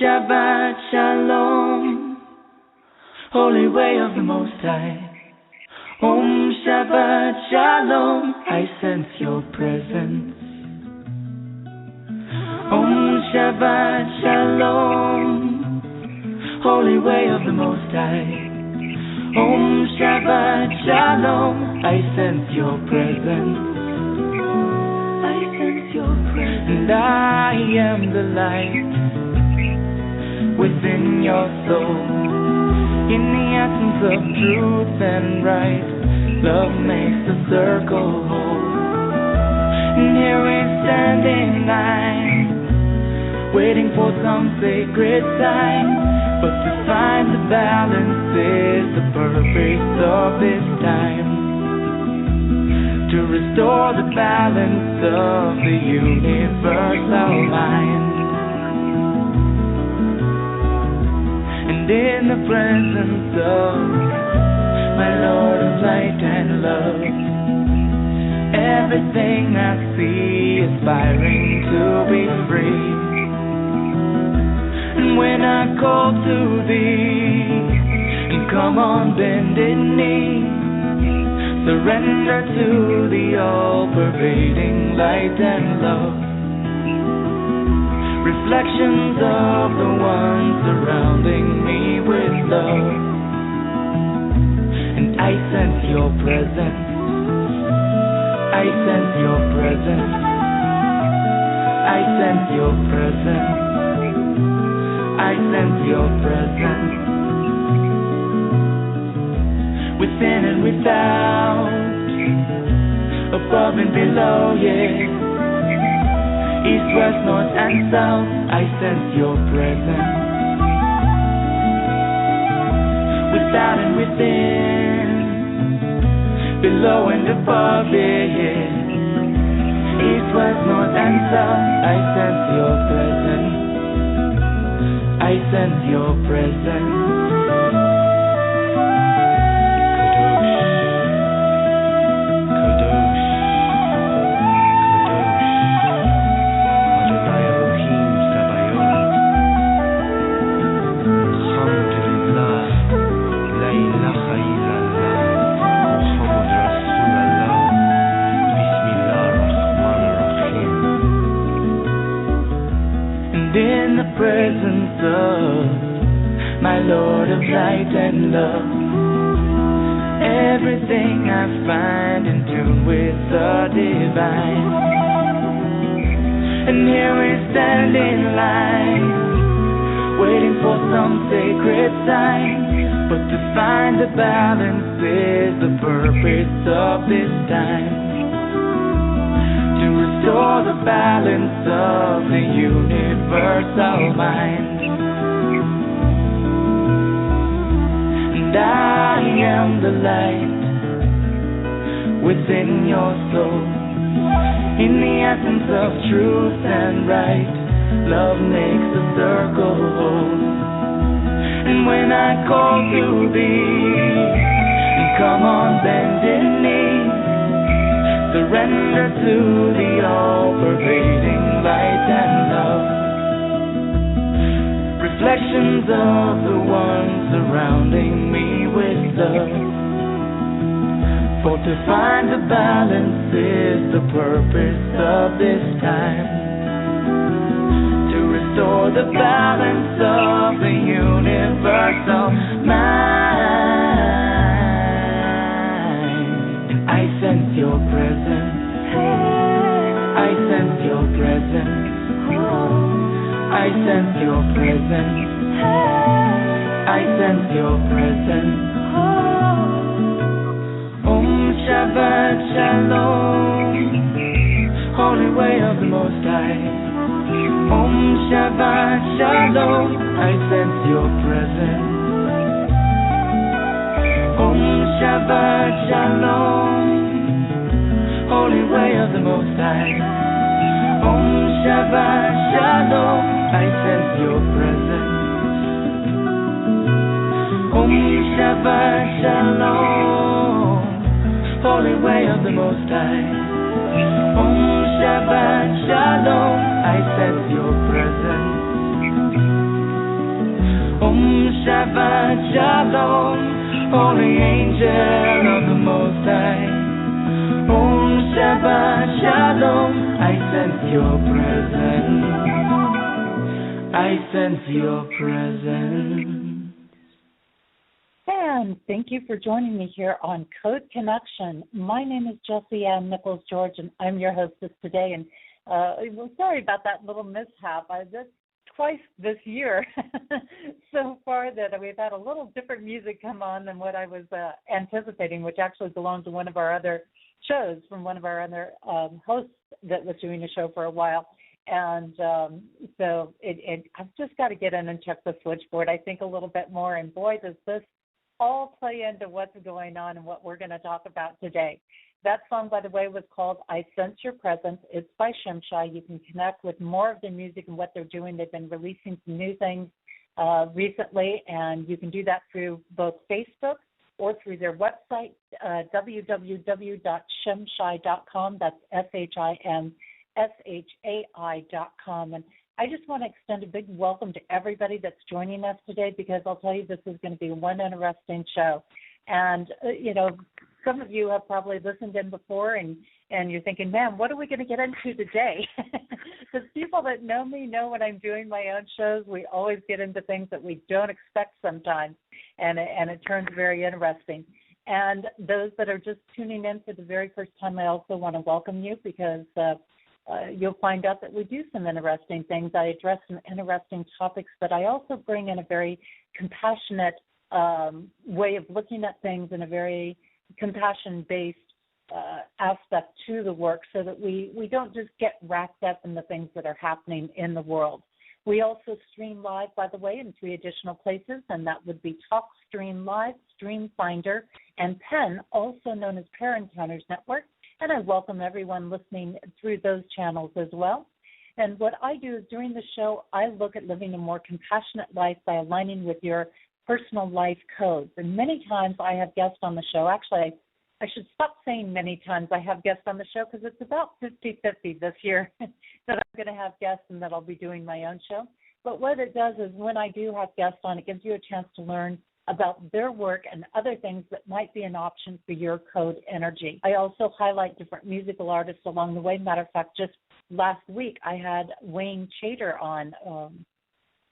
Shabbat Shalom, holy way of the Most High. Om Shabbat Shalom, I sense your presence. Om Shabbat Shalom, holy way of the Most High. Om Shabbat Shalom, I sense your presence. I sense your presence. And I am the light within your soul. In the essence of truth and right, love makes the circle whole. And here we stand in line, waiting for some sacred sign. But to find the balance is the purpose of this time. To restore the balance of the universal mind. And in the presence of my Lord of light and love, everything I see aspiring to be free. And when I call to thee, and come on bended knee, surrender to the all-pervading light and love. Reflections of the one surrounding me with love. And I sense your presence. I sense your presence. I sense your presence. I sense your presence. Within and without, above and below, yeah. East, west, north, and south, I sense your presence. Without and within, below and above, yeah. East, west, north, and south, I sense your presence. I sense your presence. Presence of my Lord of light and love, everything I find in tune with the divine. And here we stand in line, waiting for some sacred sign. But to find the balance is the purpose of this time. To restore the balance of the universal mind. And I am the light within your soul. In the essence of truth and right, love makes the circle whole. And when I call to thee, and come on bended knee, surrender to the all-pervading light and love. Reflections of the one surrounding me with love. For to find the balance is the purpose of this time. To restore the balance of the universal mind. And I sense your presence. I sense your presence. I sense your presence. I sense your presence. Om Shabbat Shalom, holy way of the Most High. Om Shabbat Shalom, I sense your presence. Om Shabbat Shalom, holy way of the Most High. Om Shabbat Shalom, I sense your presence. Om Shabbat Shalom, holy way of the Most High. Om Shabbat Shalom, I sense your presence. Shabbat Shalom, holy angel of the Most High. Shabbat Shalom, I sense your presence. I sense your presence. And thank you for joining me here on Code Connection. My name is Jessie Ann Nichols George, and I'm your hostess today. And sorry about that little mishap. That's twice this year so far that we've had a little different music come on than what I was anticipating, which actually belonged to one of our other shows from one of our other hosts that was doing a show for a while. And so I've just got to get in and check the switchboard, I think, a little bit more. And boy, does this all play into what's going on and what we're going to talk about today. That song, by the way, was called I Sense Your Presence. It's by Shimshai. You can connect with more of their music and what they're doing. They've been releasing some new things recently, and you can do that through both Facebook or through their website, www.shimshai.com. That's SHIMSHAI.com. And I just want to extend a big welcome to everybody that's joining us today, because I'll tell you, this is going to be one interesting show. And, some of you have probably listened in before, and you're thinking, man, what are we going to get into today? Because people that know me know when I'm doing my own shows, we always get into things that we don't expect sometimes, and it turns very interesting. And those that are just tuning in for the very first time, I also want to welcome you, because you'll find out that we do some interesting things. I address some interesting topics, but I also bring in a very compassionate way of looking at things in a very compassion-based aspect to the work, so that we don't just get wrapped up in the things that are happening in the world. We also stream live, by the way, in 3 additional places, and that would be TalkStream Live, StreamFinder, and PEN, also known as Pair Encounters Network. And I welcome everyone listening through those channels as well. And what I do is during the show, I look at living a more compassionate life by aligning with your personal life codes. And many times I have guests on the show. Actually, I should stop saying many times I have guests on the show, because it's about 50-50 this year that I'm going to have guests and that I'll be doing my own show. But what it does is when I do have guests on, it gives you a chance to learn about their work and other things that might be an option for your code energy. I also highlight different musical artists along the way. Matter of fact, just last week I had Wayne Chater on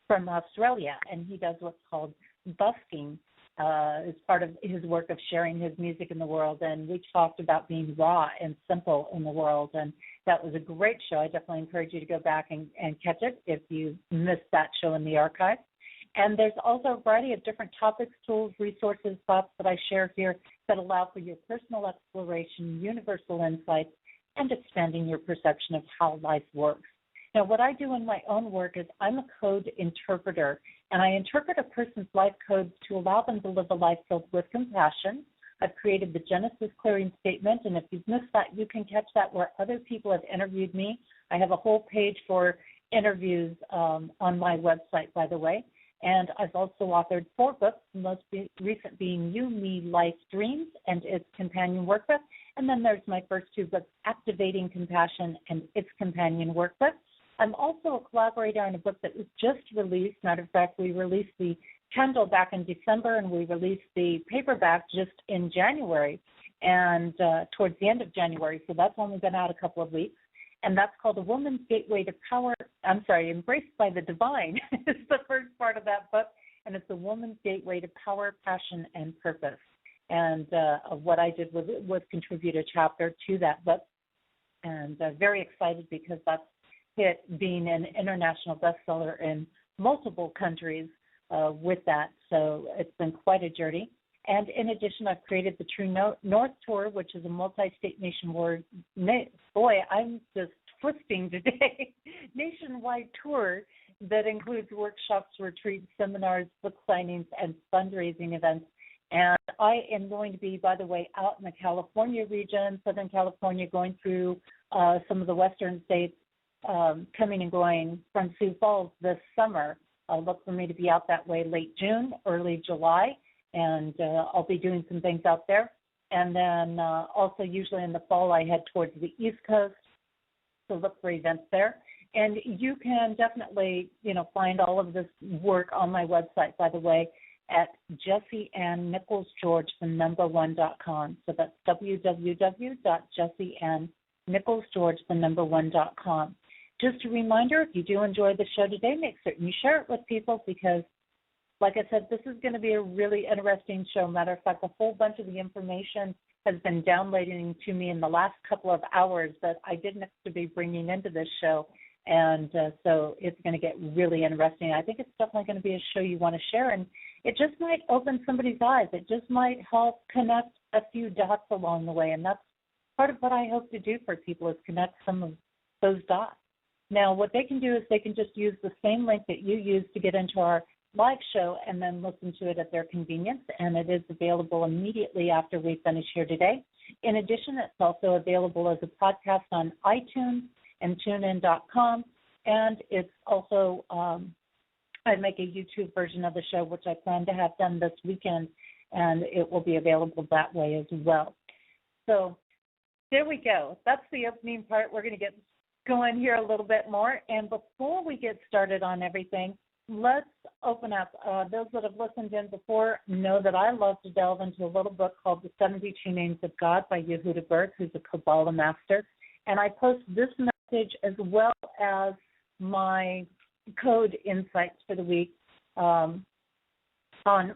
from Australia, and he does what's called busking as part of his work of sharing his music in the world. And we talked about being raw and simple in the world, and that was a great show. I definitely encourage you to go back and catch it if you missed that show in the archive. And there's also a variety of different topics, tools, resources, thoughts that I share here that allow for your personal exploration, universal insights, and expanding your perception of how life works. Now, what I do in my own work is I'm a code interpreter, and I interpret a person's life codes to allow them to live a life filled with compassion. I've created the Genesis Clearing Statement, and if you've missed that, you can catch that where other people have interviewed me. I have a whole page for interviews on my website, by the way. And I've also authored 4 books, the most recent being You, Me, Life, Dreams, and its companion workbook. And then there's my first 2 books, Activating Compassion and its companion workbook. I'm also a collaborator on a book that was just released. Matter of fact, we released the Kindle back in December, and we released the paperback just in January, and towards the end of January. So that's only been out a couple of weeks. And that's called A Woman's Gateway to Power. Embraced by the Divine is the first part of that book. And it's A Woman's Gateway to Power, Passion, and Purpose. And what I did was contribute a chapter to that book. And very excited because that's hit being an international bestseller in multiple countries with that. So it's been quite a journey. And in addition, I've created the True North Tour, which is a multi-state nationwide, boy, I'm just twisting today, nationwide tour that includes workshops, retreats, seminars, book signings, and fundraising events. And I am going to be, by the way, out in the California region, Southern California, going through some of the western states, coming and going from Sioux Falls this summer. Look for me to be out that way late June, early July. And I'll be doing some things out there. And then also usually in the fall I head towards the East Coast, so look for events there. And you can definitely, find all of this work on my website, by the way, at JessieAnnNicholsGeorge1.com. So that's www.JessieAnnNicholsGeorge1.com. Just a reminder, if you do enjoy the show today, make certain you share it with people because, like I said, this is going to be a really interesting show. Matter of fact, a whole bunch of the information has been downloading to me in the last couple of hours that I didn't have to be bringing into this show. And so it's going to get really interesting. I think it's definitely going to be a show you want to share, and it just might open somebody's eyes. It just might help connect a few dots along the way, and that's part of what I hope to do for people is connect some of those dots. Now, what they can do is they can just use the same link that you used to get into our live show and then listen to it at their convenience, and it is available immediately after we finish here today. In addition, it's also available as a podcast on iTunes and TuneIn.com, and it's also, I make a YouTube version of the show, which I plan to have done this weekend, and it will be available that way as well. So there we go. That's the opening part. We're going to get going here a little bit more, and before we get started on everything, let's open up. Those that have listened in before know that I love to delve into a little book called The 72 Names of God by Yehuda Berg, who's a Kabbalah master. And I post this message as well as my code insights for the week on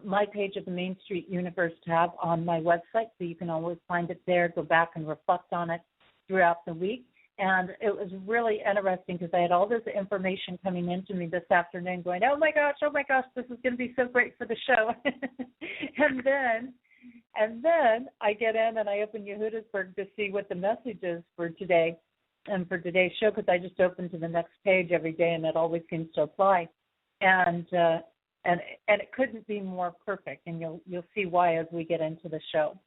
my page of the Main Street Universe tab on my website. So you can always find it there, go back and reflect on it throughout the week. And it was really interesting because I had all this information coming into me this afternoon going, oh, my gosh, this is going to be so great for the show. and then I get in and I open Yehudasburg to see what the message is for today and for today's show because I just open to the next page every day and it always seems to apply. And it couldn't be more perfect, and you'll see why as we get into the show.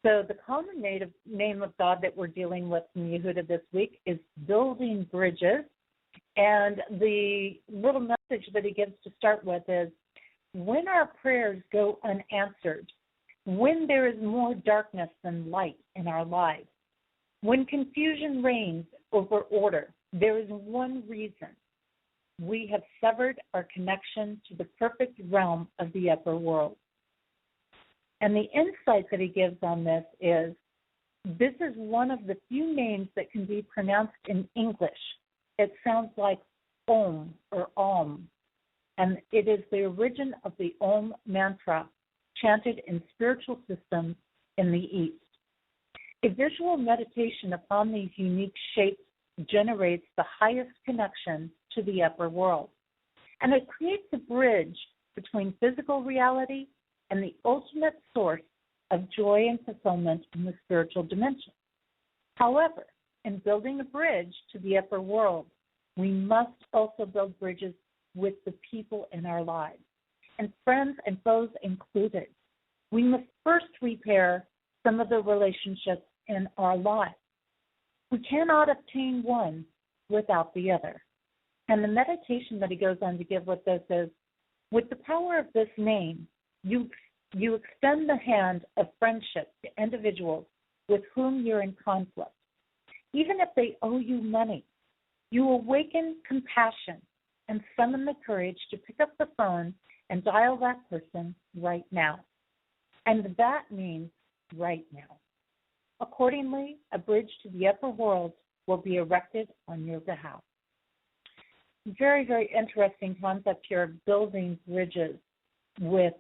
So the common name of God that we're dealing with from Yehuda this week is building bridges. And the little message that he gives to start with is, when our prayers go unanswered, when there is more darkness than light in our lives, when confusion reigns over order, there is one reason: we have severed our connection to the perfect realm of the upper world. And the insight that he gives on this is one of the few names that can be pronounced in English. It sounds like Om or Om, and it is the origin of the Om mantra chanted in spiritual systems in the East. A visual meditation upon these unique shapes generates the highest connection to the upper world, and it creates a bridge between physical reality and the ultimate source of joy and fulfillment in the spiritual dimension. However, in building a bridge to the upper world, we must also build bridges with the people in our lives, and friends and foes included. We must first repair some of the relationships in our lives. We cannot obtain one without the other. And the meditation that he goes on to give with this is, with the power of this name, you extend the hand of friendship to individuals with whom you're in conflict. Even if they owe you money, you awaken compassion and summon the courage to pick up the phone and dial that person right now. And that means right now. Accordingly, a bridge to the upper world will be erected on your behalf. Very, very interesting concept here of building bridges with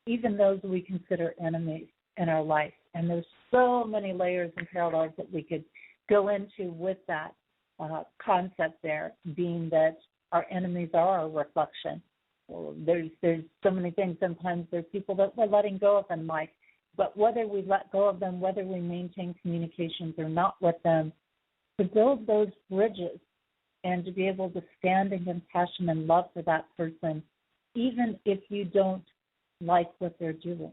even those we consider enemies in our life. And there's so many layers and parallels that we could go into with that concept there, being that our enemies are a reflection. Well, there's so many things. Sometimes there's people that we're letting go of in life, but whether we let go of them, whether we maintain communications or not with them, to build those bridges and to be able to stand in compassion and love for that person, even if you don't like what they're doing,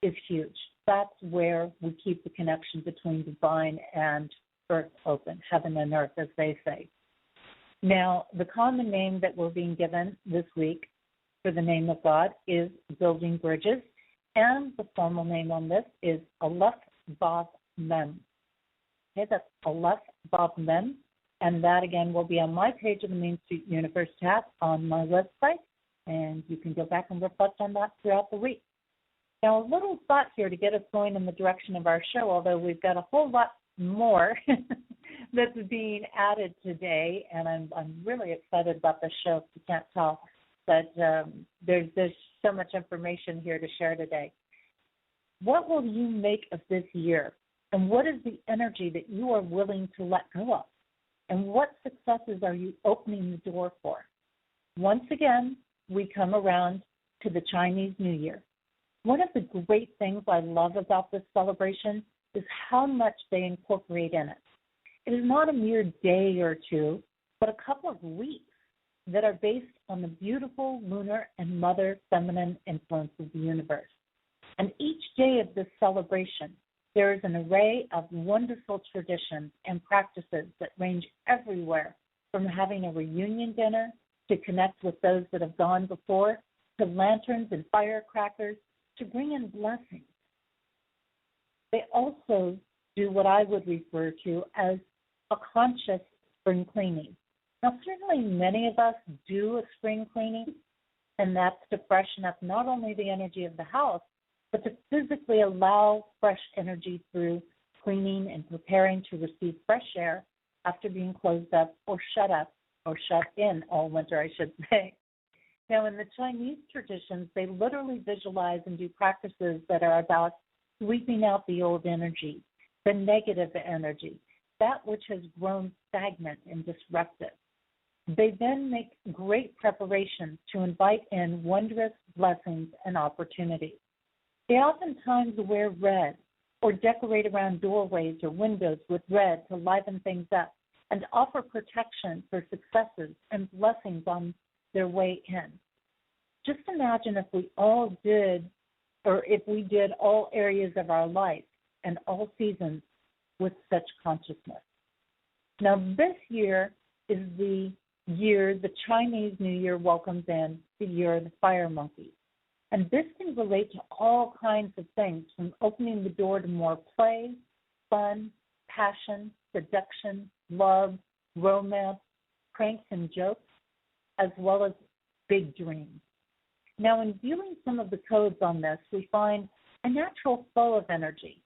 is huge. That's where we keep the connection between divine and earth open, heaven and earth, as they say. Now, the common name that we're being given this week for the name of God is building bridges, and the formal name on this is Aleph Vav Mem. Okay, that's Aleph Vav Mem, And that, again, will be on my page of the Main Street Universe tab on my website, and you can go back and reflect on that throughout the week. Now, a little thought here to get us going in the direction of our show, although we've got a whole lot more that's being added today, and I'm really excited about this show, if you can't tell. But there's so much information here to share today. What will you make of this year? And what is the energy that you are willing to let go of? And what successes are you opening the door for? Once again, we come around to the Chinese New Year. One of the great things I love about this celebration is how much they incorporate in it. It is not a mere day or two, but a couple of weeks that are based on the beautiful lunar and mother feminine influence of the universe. And each day of this celebration, there is an array of wonderful traditions and practices that range everywhere from having a reunion dinner to connect with those that have gone before, to lanterns and firecrackers, to bring in blessings. They also do what I would refer to as a conscious spring cleaning. Now, certainly many of us do a spring cleaning, and that's to freshen up not only the energy of the house, but to physically allow fresh energy through cleaning and preparing to receive fresh air after being closed up or shut in all winter, I should say. Now, in the Chinese traditions, they literally visualize and do practices that are about sweeping out the old energy, the negative energy, that which has grown stagnant and disruptive. They then make great preparations to invite in wondrous blessings and opportunities. They oftentimes wear red or decorate around doorways or windows with red to liven things up and offer protection for successes and blessings on their way in. Just imagine if we all did, or if we did all areas of our life and all seasons with such consciousness. Now, this year is the year the Chinese New Year welcomes in the year of the fire monkey. And this can relate to all kinds of things, from opening the door to more play, fun, passion, seduction, love, romance, pranks and jokes, as well as big dreams. Now, in viewing some of the codes on this, we find a natural flow of energy,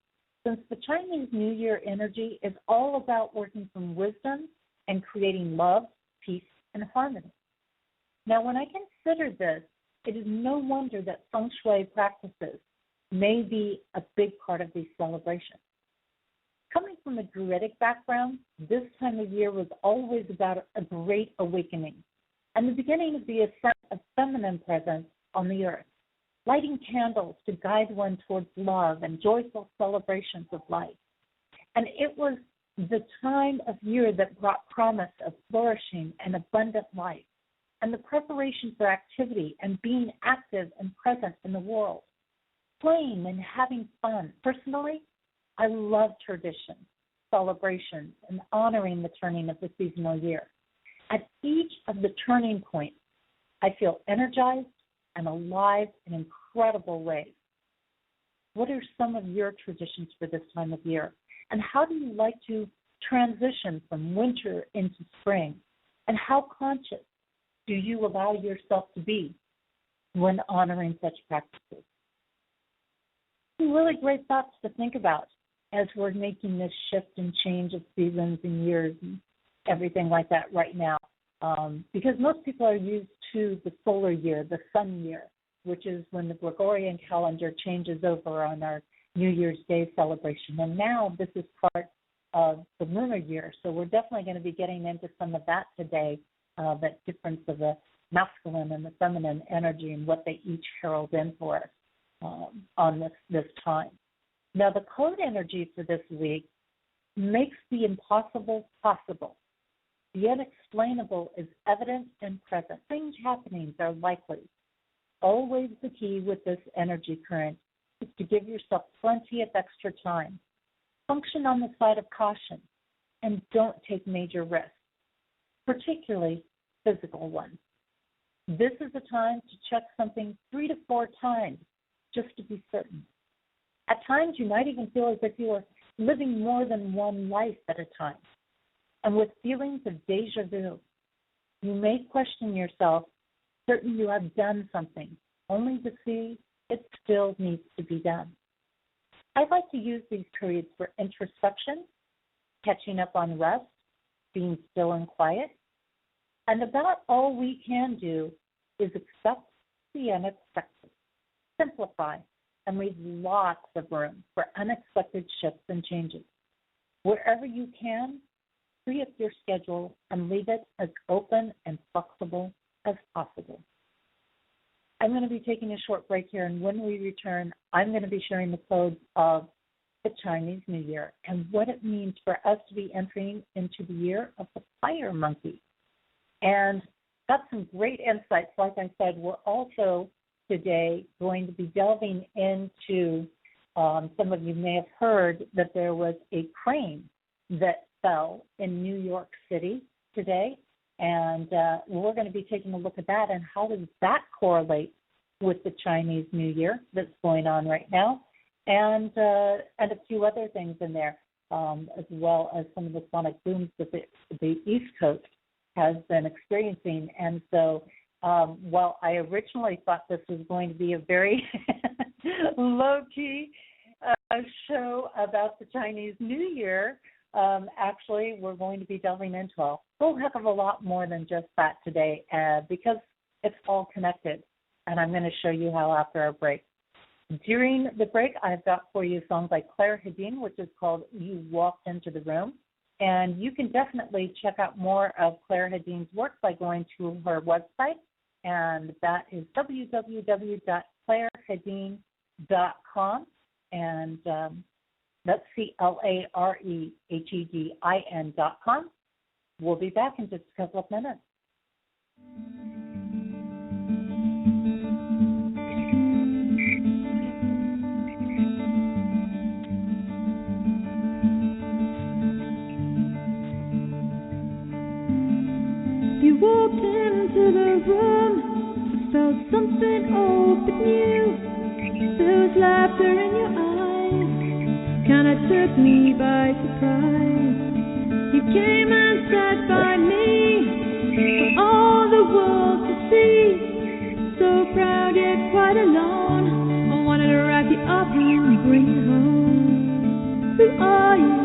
since the Chinese New Year energy is all about working from wisdom and creating love, peace, and harmony. Now, when I consider this, it is no wonder that feng shui practices may be a big part of these celebrations. Coming from a Druidic background, this time of year was always about a great awakening and the beginning of the ascent of feminine presence on the earth, lighting candles to guide one towards love and joyful celebrations of life. And it was the time of year that brought promise of flourishing and abundant life, and the preparation for activity and being active and present in the world, playing and having fun. Personally, I love traditions, celebrations, and honoring the turning of the seasonal year. At each of the turning points, I feel energized and alive in incredible ways. What are some of your traditions for this time of year? And how do you like to transition from winter into spring? And how conscious do you allow yourself to be when honoring such practices? Some really great thoughts to think about as we're making this shift and change of seasons and years and everything like that right now. Because most people are used to the solar year, the sun year, which is when the Gregorian calendar changes over on our New Year's Day celebration. And now this is part of the lunar year. So we're definitely going to be getting into some of that today. That difference of the masculine and the feminine energy and what they each herald in for us on this time. Now, the code energy for this week makes the impossible possible. The unexplainable is evident and present. Strange happenings are likely. Always the key with this energy current is to give yourself plenty of extra time. Function on the side of caution and don't take major risks, particularly physical ones. This is a time to check something 3 to 4 times just to be certain. At times, you might even feel as if you are living more than one life at a time. and with feelings of deja vu. You may question yourself, certain you have done something, only to see it still needs to be done. I like to use these periods for introspection, catching up on rest, being still and quiet, and about all we can do is accept the unexpected, simplify, and leave lots of room for unexpected shifts and changes. Wherever you can, free up your schedule and leave it as open and flexible as possible. I'm going to be taking a short break here, and when we return, I'm going to be sharing the codes of the Chinese New Year and what it means for us to be entering into the year of the fire monkey. And that's some great insights. Like I said, we're also today going to be delving into, some of you may have heard that there was a crane that fell in New York City today. And we're going to be taking a look at that and how does that correlate with the Chinese New Year that's going on right now, and a few other things in there, as well as some of the sonic booms that the East Coast has been experiencing. And so while I originally thought this was going to be a very low-key show about the Chinese New Year, actually we're going to be delving into a whole heck of a lot more than just that today, because it's all connected, and I'm going to show you how after our break. During the break, I've got for you a song by Claire Hedin, which is called You Walked Into the Room, and you can definitely check out more of Claire Hedin's work by going to her website, and that is www.clairehedin.com, and that's CLAREHEDIN.com. We'll be back in just a couple of minutes. You walked into the room, felt something old but new. There was laughter in your eyes, kinda took me by surprise. You came and sat by me for all the world to see. So proud yet quite alone, I wanted to wrap you up and bring you home. Who are you?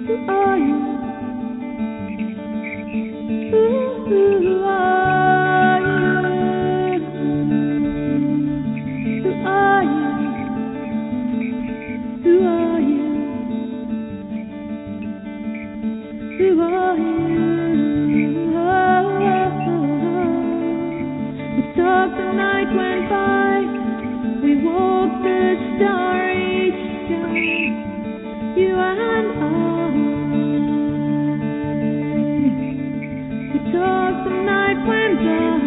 Who are you? Who are you? Who are you? Who are you? Who are you? We talked the night went by. We walked the starry sky. You and I. We talked the night went by.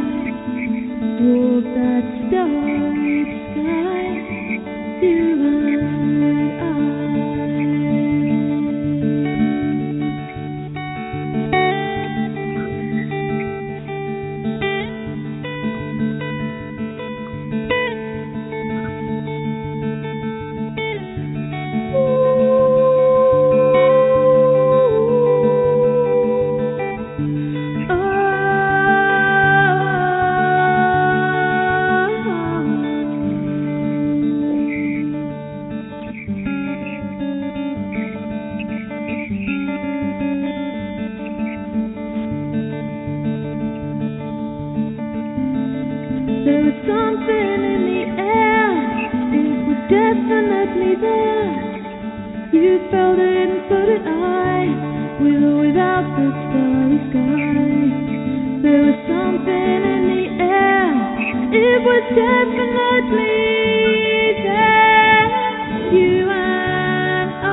Walked that starry sky. You and I. There was something in the air, it was definitely there. You felt it and so did I, with or without the starry sky. There was something in the air, it was definitely there. You and I.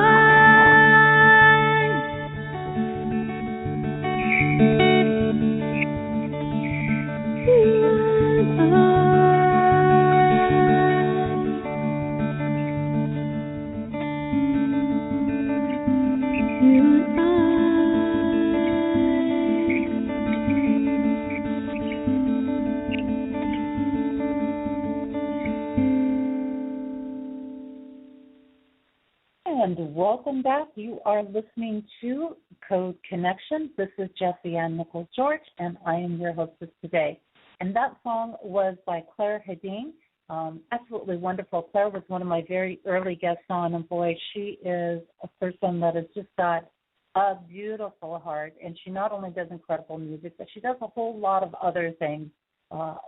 You and I. welcome back. You are listening to Code Connection. This is Jessie Ann Nichols George, and I am your hostess today. And that song was by Claire Hedin. Absolutely wonderful. Claire was one of my very early guests on, and boy, she is a person that has just got a beautiful heart. And she not only does incredible music, but she does a whole lot of other things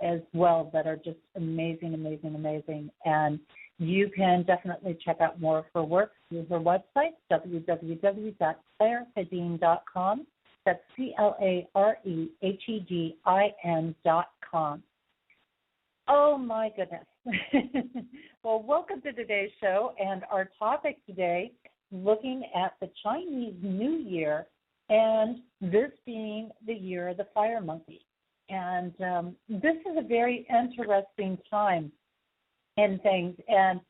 as well that are just amazing, amazing, amazing. And you can definitely check out more of her work through her website, www.clarehedin.com. That's CLAREHEDIN.com. Oh, my goodness. Well, welcome to today's show, and our topic today, looking at the Chinese New Year, and this being the year of the fire monkey. And this is a very interesting time in things. And,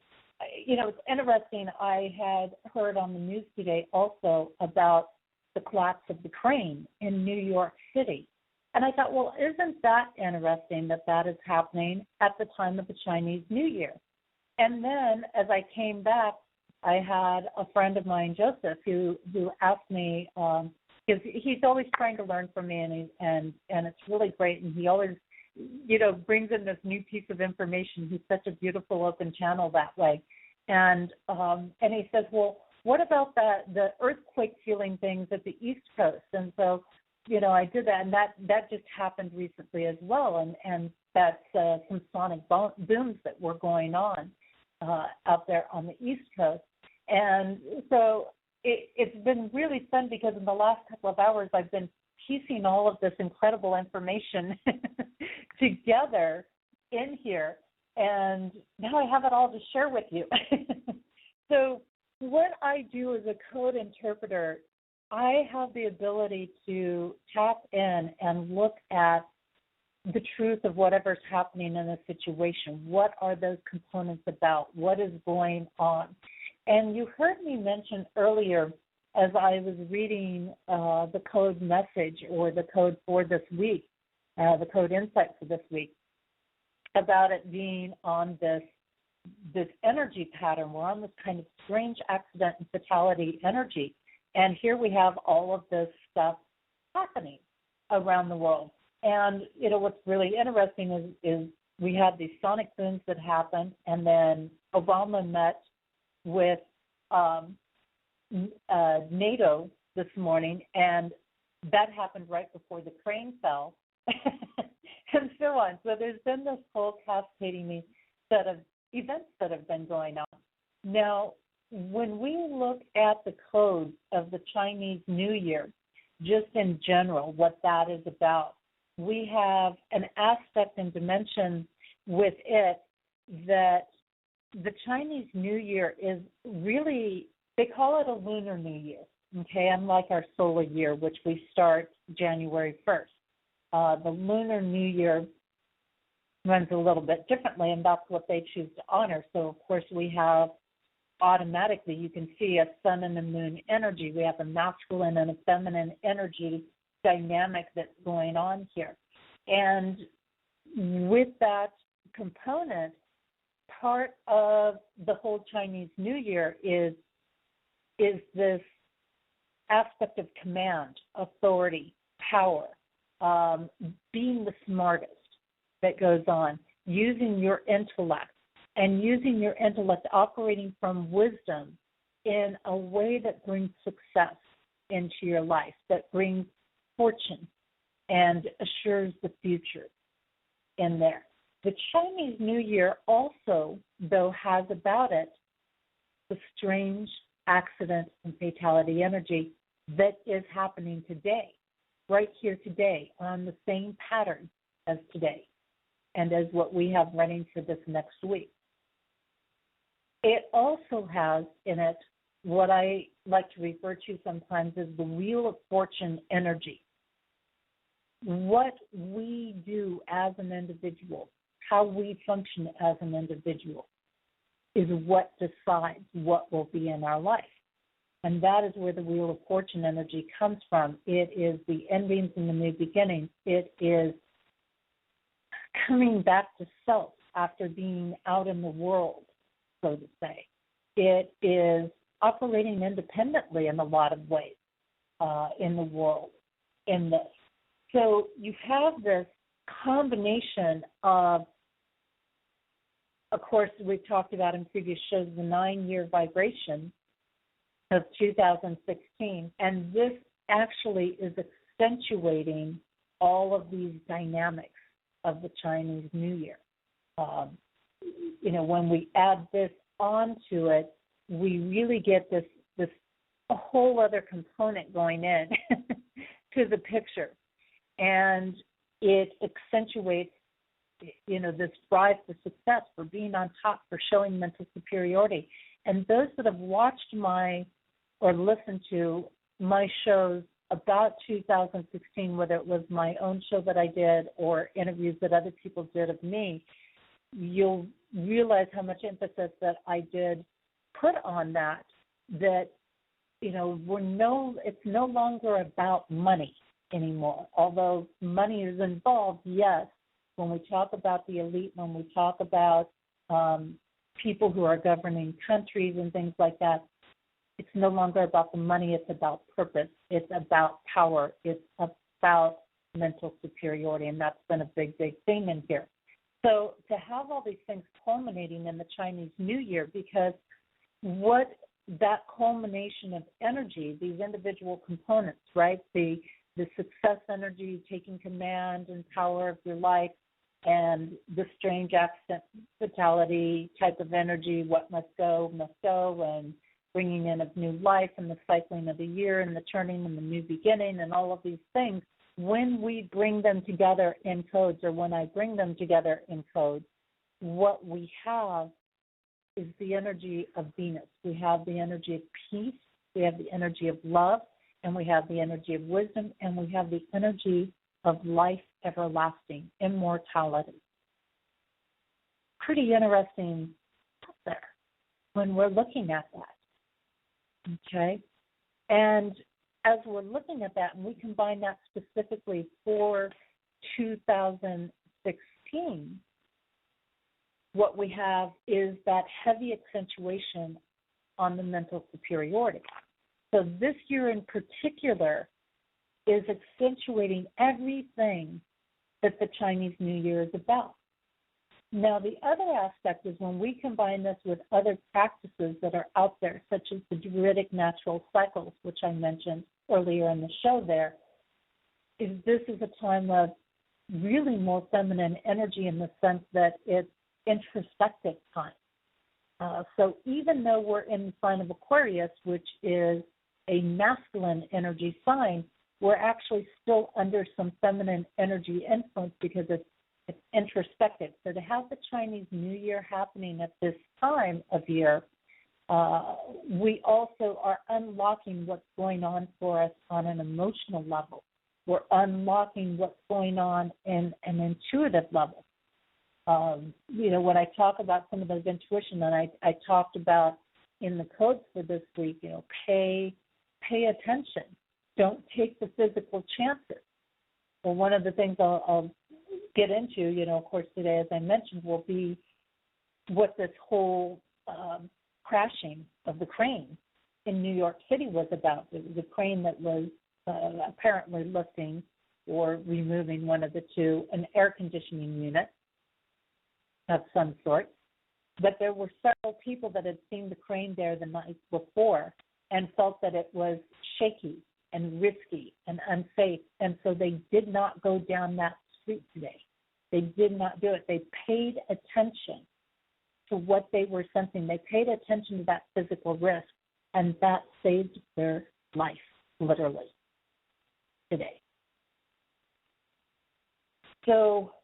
you know, it's interesting. I had heard on the news today also about the collapse of the crane in New York City. And I thought, well, isn't that interesting that that is happening at the time of the Chinese New Year? And then as I came back, I had a friend of mine, Joseph, who asked me, because he's always trying to learn from me, and it's really great, and he always, you know, brings in this new piece of information. He's such a beautiful open channel that way. And he says, well, what about the earthquake feeling things at the East Coast? And so, you know, I did that, and that just happened recently as well, and that's some sonic booms that were going on out there on the East Coast. And so it's been really fun because in the last couple of hours I've been piecing all of this incredible information together in here, and now I have it all to share with you. So what I do as a code interpreter, I have the ability to tap in and look at the truth of whatever's happening in a situation. What are those components about? What is going on? And you heard me mention earlier, as I was reading the code message or the code for this week, the code insight for this week, about it being on this energy pattern. We're on this kind of strange accident and fatality energy. And here we have all of this stuff happening around the world. And, you know, what's really interesting is we had these sonic booms that happened, and then Obama met with NATO this morning, and that happened right before the crane fell, and so on. So there's been this whole cascading set of events that have been going on. Now, when we look at the codes of the Chinese New Year, just in general, what that is about, we have an aspect and dimension with it that the Chinese New Year is really, they call it a lunar New Year, okay, unlike our solar year, which we start January 1st. The lunar New Year runs a little bit differently, and that's what they choose to honor. So, of course, we have automatically, you can see a sun and a moon energy. We have a masculine and a feminine energy dynamic that's going on here. And with that component, part of the whole Chinese New Year is this aspect of command, authority, power, being the smartest that goes on, using your intellect, and using your intellect, operating from wisdom in a way that brings success into your life, that brings fortune and assures the future in there. The Chinese New Year also, though, has about it the strange accident and fatality energy that is happening today, right here today, on the same pattern as today and as what we have running for this next week. It also has in it what I like to refer to sometimes as the Wheel of Fortune energy. What we do as an individual, how we function as an individual, is what decides what will be in our life. And that is where the Wheel of Fortune energy comes from. It is the endings and the new beginnings. It is coming back to self after being out in the world, so to say. It is operating independently in a lot of ways in the world in this. So you have this combination of course, we've talked about in previous shows the 9-year vibration of 2016, and this actually is accentuating all of these dynamics of the Chinese New Year. When we add this onto it, we really get this a whole other component going in to the picture, and it accentuates this drive for success, for being on top, for showing mental superiority. And those that have watched or listened to my shows about 2016, whether it was my own show that I did or interviews that other people did of me, you'll realize how much emphasis that I did put on that it's no longer about money anymore. Although money is involved, yes, when we talk about the elite, when we talk about people who are governing countries and things like that, it's no longer about the money, it's about purpose, it's about power, it's about mental superiority, and that's been a big, big thing in here. So to have all these things culminating in the Chinese New Year, because what that culmination of energy, these individual components, right, the success energy, taking command and power of your life, and the strange accent fatality type of energy, what must go, and bringing in of new life and the cycling of the year and the turning and the new beginning and all of these things, when we bring them together in codes, or when I bring them together in codes, what we have is the energy of Venus. We have the energy of peace, we have the energy of love, and we have the energy of wisdom, and we have the energy of life everlasting, immortality. Pretty interesting stuff there when we're looking at that, okay? And as we're looking at that, and we combine that specifically for 2016, what we have is that heavy accentuation on the mental superiority. So this year in particular is accentuating everything that the Chinese New Year is about. Now, the other aspect is when we combine this with other practices that are out there, such as the Druidic natural cycles, which I mentioned earlier in the show there, is this is a time of really more feminine energy in the sense that it's introspective time. So even though we're in the sign of Aquarius, which is a masculine energy sign, we're actually still under some feminine energy influence because it's introspective. So to have the Chinese New Year happening at this time of year, we also are unlocking what's going on for us on an emotional level. We're unlocking what's going on in an intuitive level. When I talk about some of those intuition, and I talked about in the codes for this week, pay attention. Don't take the physical chances. Well, one of the things I'll get into, of course, today, as I mentioned, will be what this whole crashing of the crane in New York City was about. It was a crane that was apparently lifting or removing one of the two, an air conditioning unit of some sort. But there were several people that had seen the crane there the night before and felt that it was shaky and risky and unsafe, and so they did not go down that street today. They did not do it. They paid attention to what they were sensing. They paid attention to that physical risk, and that saved their life, literally, today. So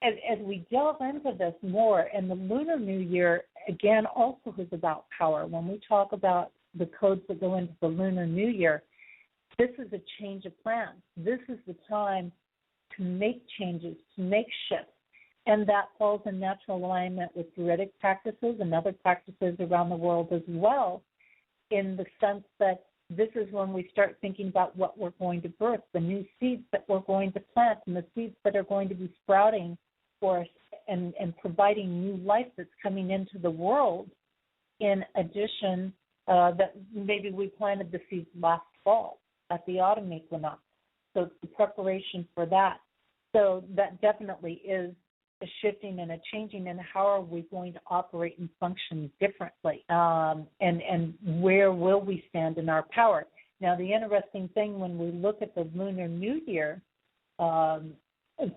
as we delve into this more, and the Lunar New Year, again, also is about power. When we talk about the codes that go into the Lunar New Year, this is a change of plans. This is the time to make changes, to make shifts, and that falls in natural alignment with Druidic practices and other practices around the world as well, in the sense that this is when we start thinking about what we're going to birth, the new seeds that we're going to plant, and the seeds that are going to be sprouting for us and providing new life that's coming into the world, in addition that maybe we planted the seeds last fall at the autumn equinox. So it's the preparation for that. So that definitely is a shifting and a changing, and how are we going to operate and function differently, and where will we stand in our power. Now, the interesting thing when we look at the Lunar New Year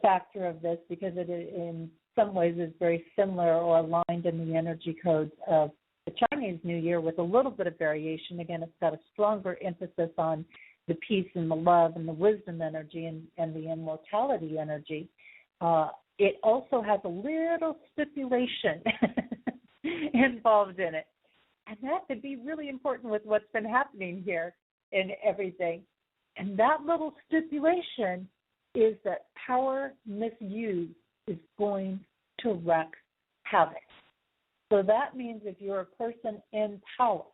factor of this, because it in some ways is very similar or aligned in the energy codes of the Chinese New Year with a little bit of variation. Again, it's got a stronger emphasis on the peace and the love and the wisdom energy and the immortality energy. It also has a little stipulation involved in it. And that could be really important with what's been happening here and everything. And that little stipulation is that power misuse is going to wreak havoc. So that means if you're a person in power,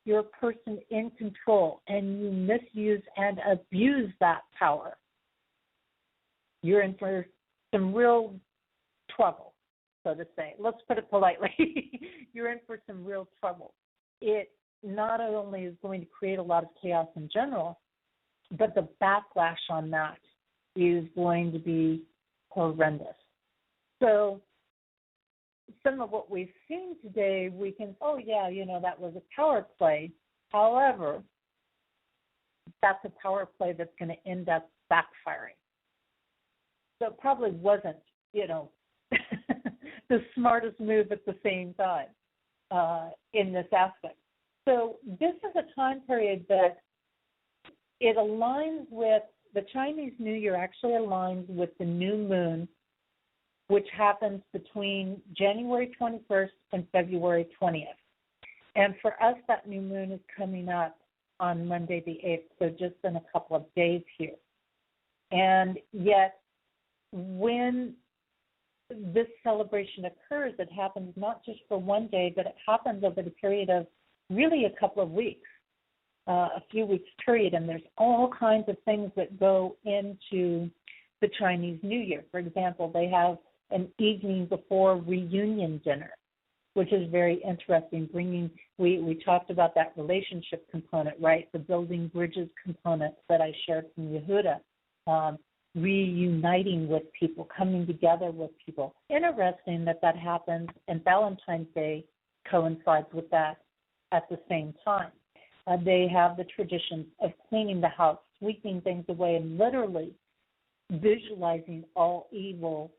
you're a person in control, and you misuse and abuse that power, you're in for some real trouble, so to say. Let's put it politely. You're in for some real trouble. It not only is going to create a lot of chaos in general, but the backlash on that is going to be horrendous. So some of what we've seen today, we can, that was a power play. However, that's a power play that's going to end up backfiring. So it probably wasn't, the smartest move at the same time in this aspect. So this is a time period that it aligns with, the Chinese New Year actually aligns with the new moon, which happens between January 21st and February 20th. And for us, that new moon is coming up on Monday the 8th, so just in a couple of days here. And yet, when this celebration occurs, it happens not just for one day, but it happens over the period of really a couple of weeks, a few weeks period, and there's all kinds of things that go into the Chinese New Year. For example, they have an evening before reunion dinner, which is very interesting, we talked about that relationship component, right, the building bridges component that I shared from Yehuda, reuniting with people, coming together with people. Interesting that happens, and Valentine's Day coincides with that at the same time. They have the tradition of cleaning the house, sweeping things away, and literally visualizing all evil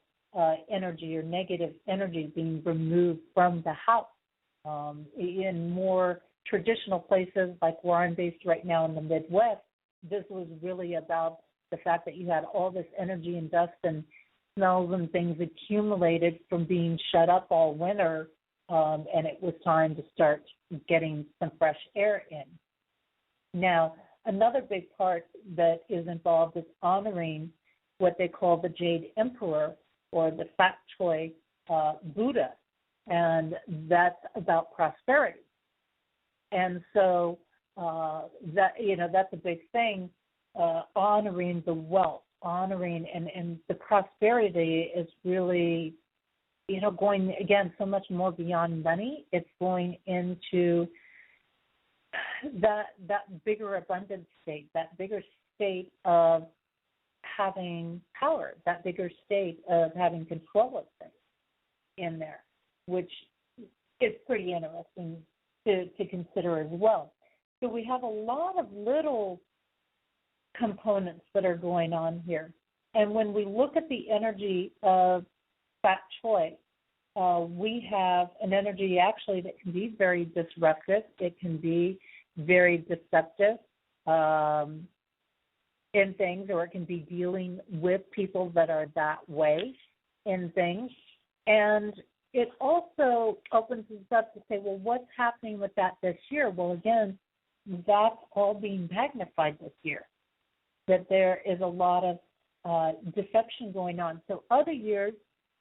energy or negative energy being removed from the house. In more traditional places, like where I'm based right now in the Midwest, this was really about the fact that you had all this energy and dust and smells and things accumulated from being shut up all winter, and it was time to start getting some fresh air in. Now, another big part that is involved is honoring what they call the Jade Emperor, or the Fat Choi Buddha, and that's about prosperity. And so that's a big thing, honoring the wealth, honoring, and the prosperity is really, going, again, so much more beyond money. It's going into that bigger abundant state, that bigger state of having power, that bigger state of having control of things in there, which is pretty interesting to consider as well. So we have a lot of little components that are going on here. And when we look at the energy of Fat Choi, we have an energy actually that can be very disruptive. It can be very deceptive in things, or it can be dealing with people that are that way in things. And it also opens us up to say, well, what's happening with that this year? Well, again, that's all being magnified this year, that there is a lot of deception going on. So other years,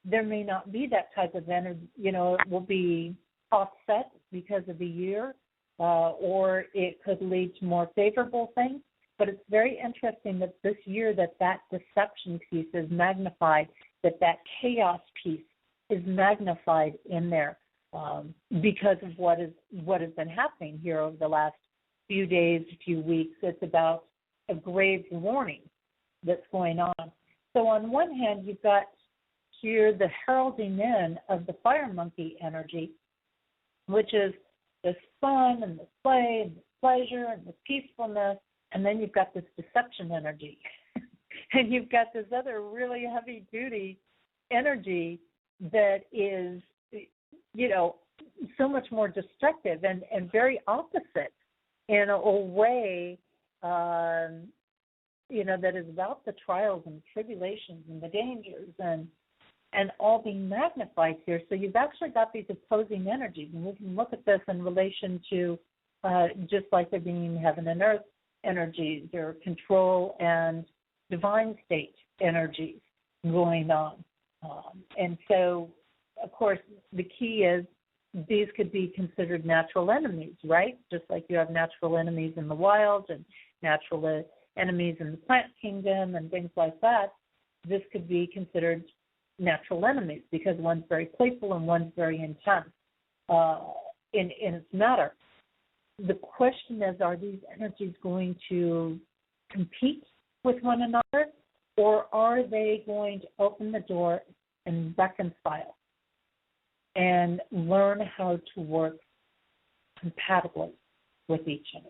there may not be that type of energy, it will be offset because of the year, or it could lead to more favorable things. But it's very interesting that this year that deception piece is magnified, that chaos piece is magnified in there. because of what has been happening here over the last few days, few weeks. It's about a grave warning that's going on. So on one hand, you've got here the heralding in of the fire monkey energy, which is the fun and the play and the pleasure and the peacefulness, and then you've got this deception energy. And you've got this other really heavy-duty energy that is, so much more destructive and very opposite in a way, that is about the trials and tribulations and the dangers and all being magnified here. So you've actually got these opposing energies, and we can look at this in relation to just like there being heaven and earth energies or control and divine state energies going on. And so, of course, the key is these could be considered natural enemies, right? Just like you have natural enemies in the wild and natural enemies in the plant kingdom and things like that. This could be considered natural enemies because one's very playful and one's very intense in its matter. The question is, are these energies going to compete with one another, or are they going to open the door and reconcile and learn how to work compatibly with each other?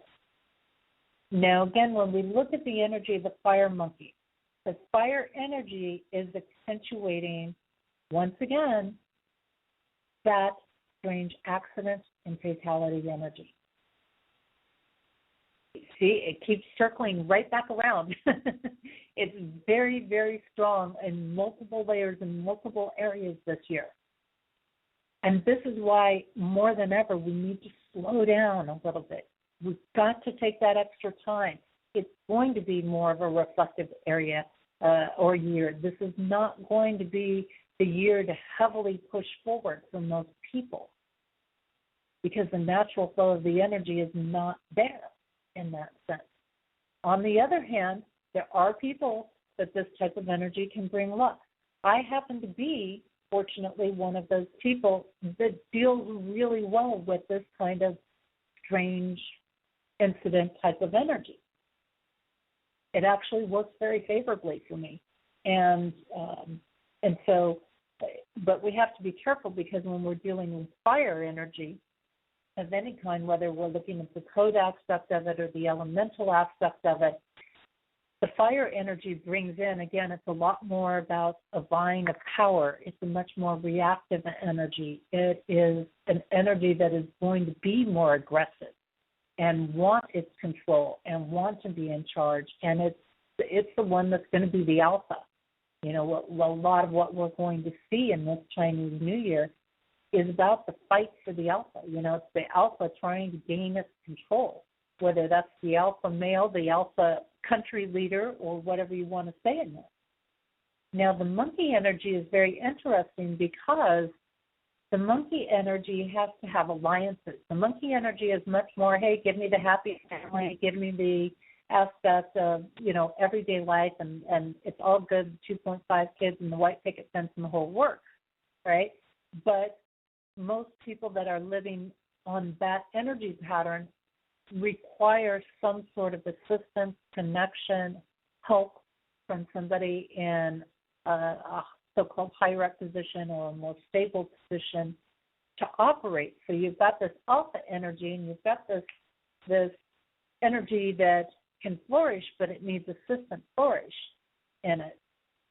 Now, again, when we look at the energy of the fire monkey, the fire energy is accentuating, once again, that strange accident and fatality energy. See, it keeps circling right back around. It's very, very strong in multiple layers and multiple areas this year. And this is why, more than ever, we need to slow down a little bit. We've got to take that extra time. It's going to be more of a reflective area or year. This is not going to be the year to heavily push forward for most people because the natural flow of the energy is not there in that sense. On the other hand, there are people that this type of energy can bring luck. I happen to be, fortunately, one of those people that deals really well with this kind of strange incident type of energy. It actually works very favorably for me. And so, but we have to be careful because when we're dealing with fire energy of any kind, whether we're looking at the code aspect of it or the elemental aspect of it, the fire energy brings in, again, it's a lot more about a vying of power. It's a much more reactive energy. It is an energy that is going to be more aggressive and want its control and want to be in charge. And it's the one that's going to be the alpha. A lot of what we're going to see in this Chinese New Year is about the fight for the alpha. It's the alpha trying to gain its control, whether that's the alpha male, the alpha country leader, or whatever you want to say in this. Now, the monkey energy is very interesting because the monkey energy has to have alliances. The monkey energy is much more, hey, give me the happy family, give me the aspect of, everyday life, and it's all good, 2.5 kids and the white picket fence and the whole works, right? But most people that are living on that energy pattern require some sort of assistance, connection, help from somebody in a so-called higher position or a more stable position to operate. So you've got this alpha energy and you've got this energy that can flourish, but it needs assistance flourish in it.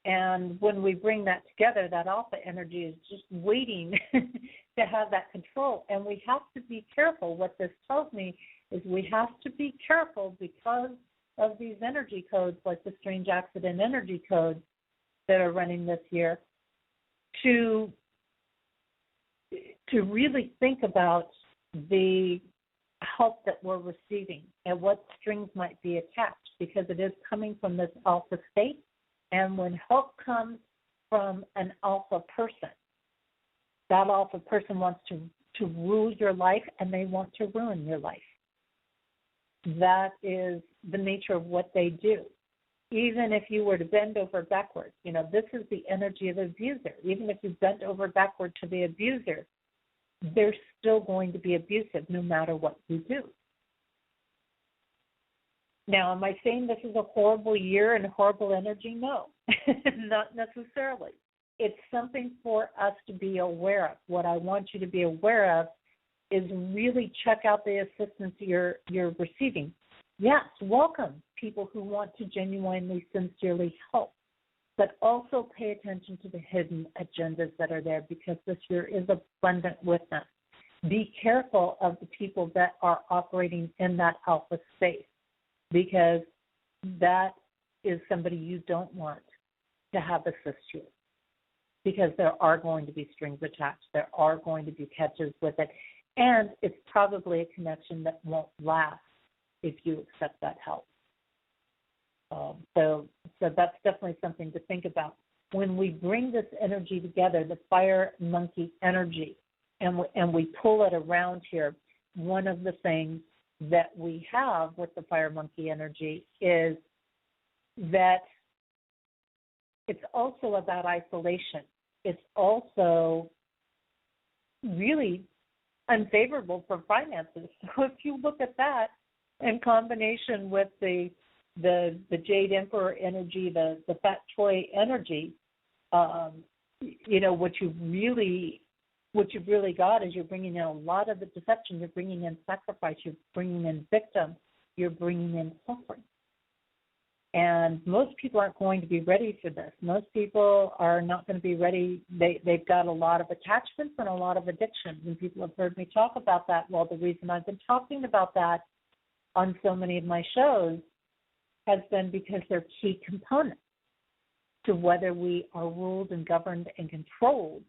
And when we bring that together, that alpha energy is just waiting to have that control. And we have to be careful. What this tells me is we have to be careful because of these energy codes, like the strange accident energy codes that are running this year, to really think about the help that we're receiving and what strings might be attached, because it is coming from this alpha state. And when help comes from an alpha person, that alpha person wants to rule your life and they want to ruin your life. That is the nature of what they do. Even if you were to bend over backwards, this is the energy of the abuser. Even if you bent over backward to the abuser, they're still going to be abusive no matter what you do. Now, am I saying this is a horrible year and horrible energy? No, not necessarily. It's something for us to be aware of. What I want you to be aware of is really check out the assistance you're receiving. Yes, welcome people who want to genuinely, sincerely help, but also pay attention to the hidden agendas that are there, because this year is abundant with them. Be careful of the people that are operating in that alpha space, because that is somebody you don't want to have assist you, because there are going to be strings attached. There are going to be catches with it, and it's probably a connection that won't last if you accept that help. So that's definitely something to think about. When we bring this energy together, the fire monkey energy, and we pull it around here, one of the things that we have with the fire monkey energy is that it's also about isolation. It's also really unfavorable for finances. So if you look at that in combination with the Jade Emperor energy, the Fat Toy energy, what you've really got is you're bringing in a lot of the deception. You're bringing in sacrifice. You're bringing in victim. You're bringing in suffering. And most people aren't going to be ready for this. Most people are not going to be ready. They've got a lot of attachments and a lot of addictions, and people have heard me talk about that. Well, the reason I've been talking about that on so many of my shows has been because they're key components to whether we are ruled and governed and controlled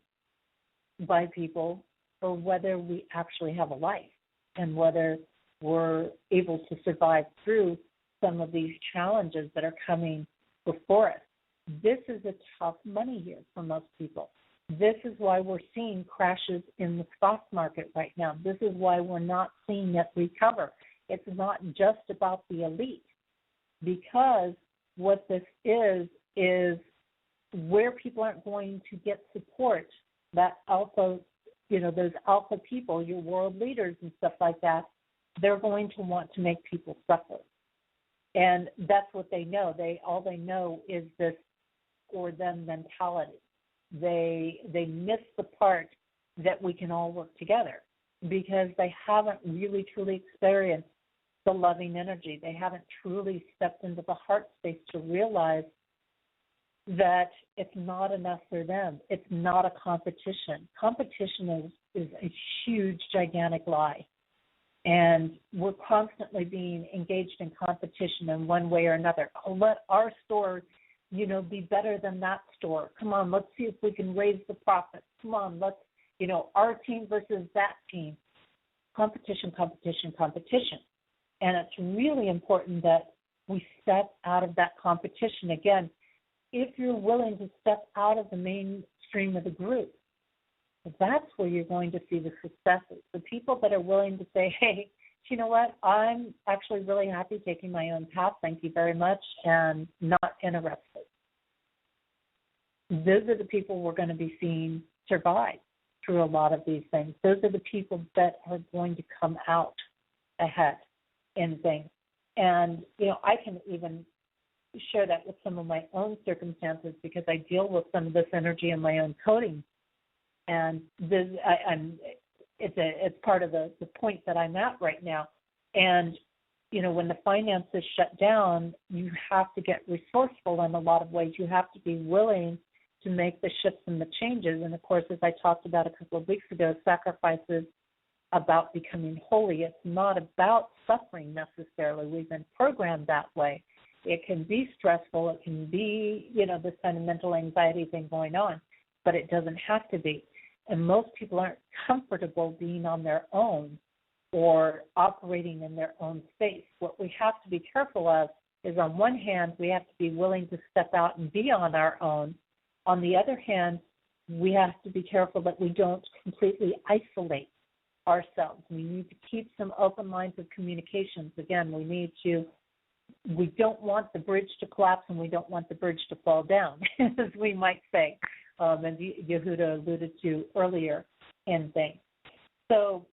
by people, or whether we actually have a life, and whether we're able to survive through some of these challenges that are coming before us. This is a tough money year for most people. This is why we're seeing crashes in the stock market right now. This is why we're not seeing it recover. It's not just about the elite, because what this is where people aren't going to get support, that alpha, those alpha people, your world leaders and stuff like that, they're going to want to make people suffer. And that's what they know. All they know is this or them mentality. They miss the part that we can all work together, because they haven't really truly experienced the loving energy. They haven't truly stepped into the heart space to realize that it's not enough for them. It's not a competition. Competition is a huge, gigantic lie. And we're constantly being engaged in competition in one way or another. Oh, let our store, be better than that store. Come on, let's see if we can raise the profits. Come on, let's, our team versus that team. Competition, competition, competition. And it's really important that we step out of that competition. Again, if you're willing to step out of the mainstream of the group, that's where you're going to see the successes. The people that are willing to say, hey, you know what, I'm actually really happy taking my own path, thank you very much, and not interested. Those are the people we're going to be seeing survive through a lot of these things. Those are the people that are going to come out ahead in things. And, I can even share that with some of my own circumstances, because I deal with some of this energy in my own coding. And it's part of the point that I'm at right now. And, when the finances shut down, you have to get resourceful in a lot of ways. You have to be willing to make the shifts and the changes. And, of course, as I talked about a couple of weeks ago, sacrifices about becoming holy. It's not about suffering necessarily. We've been programmed that way. It can be stressful. It can be, this kind of mental anxiety thing going on, but it doesn't have to be. And most people aren't comfortable being on their own or operating in their own space. What we have to be careful of is, on one hand, we have to be willing to step out and be on our own. On the other hand, we have to be careful that we don't completely isolate ourselves. We need to keep some open lines of communications. Again, we don't want the bridge to collapse, and we don't want the bridge to fall down, as we might say, as Yehuda alluded to earlier in things. So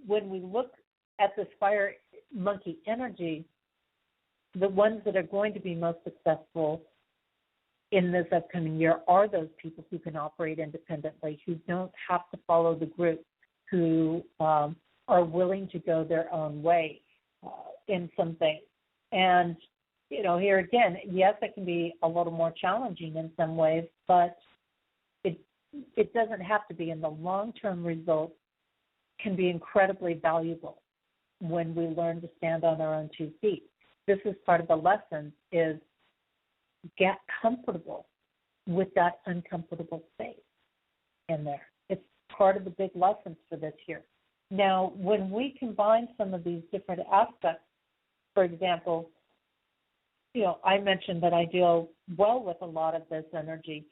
when we look at this fire monkey energy, the ones that are going to be most successful in this upcoming year are those people who can operate independently, who don't have to follow the group, who are willing to go their own way in some things. And, here again, yes, it can be a little more challenging in some ways, but it doesn't have to be. And the long-term results can be incredibly valuable when we learn to stand on our own 2 feet. This is part of the lesson, is get comfortable with that uncomfortable space in there. It's part of the big lessons for this year. Now, when we combine some of these different aspects, for example, I mentioned that I deal well with a lot of this energy.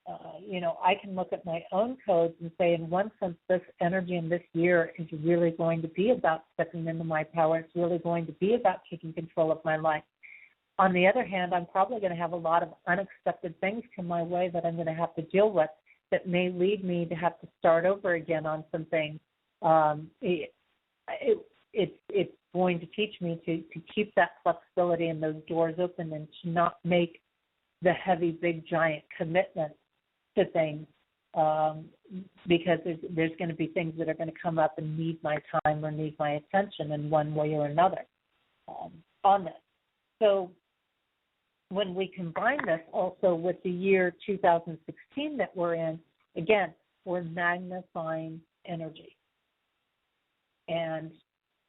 I can look at my own codes and say, in one sense, this energy in this year is really going to be about stepping into my power. It's really going to be about taking control of my life. On the other hand, I'm probably going to have a lot of unexpected things come my way that I'm going to have to deal with that may lead me to have to start over again on some things. It's going to teach me to keep that flexibility and those doors open and to not make the heavy, big, giant commitments to things because there's going to be things that are going to come up and need my time or need my attention in one way or another on this. So when we combine this also with the year 2016 that we're in, again, we're magnifying energy. And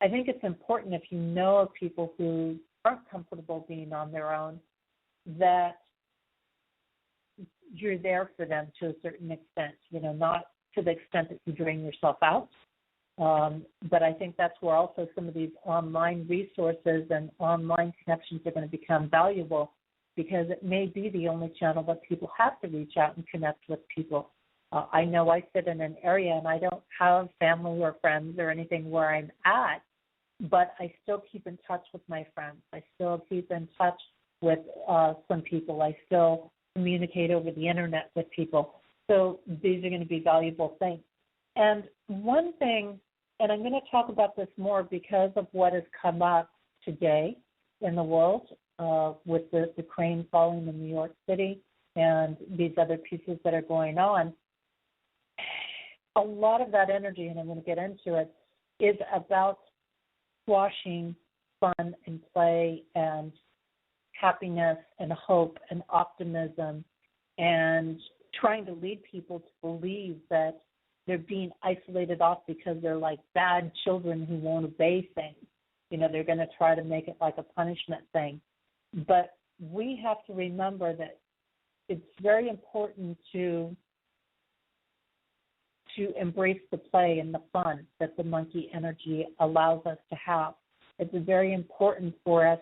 I think it's important, if you know of people who aren't comfortable being on their own, that you're there for them to a certain extent, not to the extent that you drain yourself out. But I think that's where also some of these online resources and online connections are going to become valuable, because it may be the only channel that people have to reach out and connect with people. I know I sit in an area and I don't have family or friends or anything where I'm at, but I still keep in touch with my friends. I still keep in touch with some people. I still communicate over the internet with people. So these are going to be valuable things. And one thing, and I'm going to talk about this more because of what has come up today in the world with the crane falling in New York City and these other pieces that are going on. A lot of that energy, and I'm going to get into it, is about squashing fun and play and happiness and hope and optimism, and trying to lead people to believe that they're being isolated off because they're like bad children who won't obey things. They're going to try to make it like a punishment thing. But we have to remember that it's very important to embrace the play and the fun that the monkey energy allows us to have. It's very important for us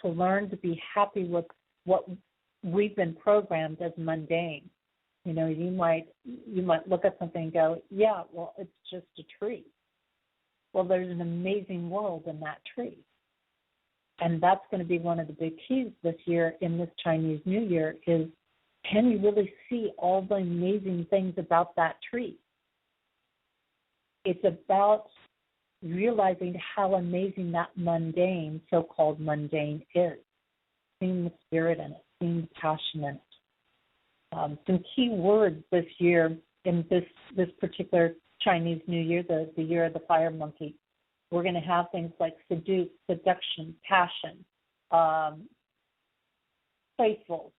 to learn to be happy with what we've been programmed as mundane. You might look at something and go, yeah, well, it's just a tree. Well, there's an amazing world in that tree. And that's going to be one of the big keys this year in this Chinese New Year is, can you really see all the amazing things about that tree? It's about realizing how amazing that mundane, so-called mundane, is. Seeing the spirit in it, seeing the passion in it. Some key words this year in this particular Chinese New Year, the year of the fire monkey, we're going to have things like seduce, seduction, passion, faithful,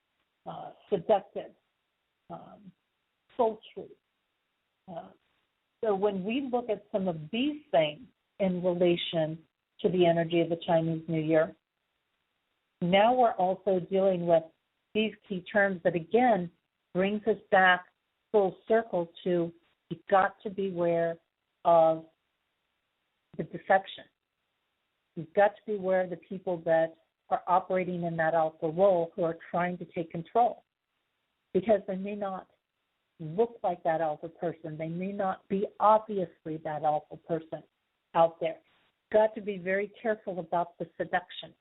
seductive, sultry. So when we look at some of these things in relation to the energy of the Chinese New Year, now we're also dealing with these key terms that, again, brings us back full circle to you've got to beware of the deception. You've got to beware of the people that are operating in that alpha role who are trying to take control, because they may not look like that alpha person. They may not be obviously that alpha person out there. Got to be very careful about the seduction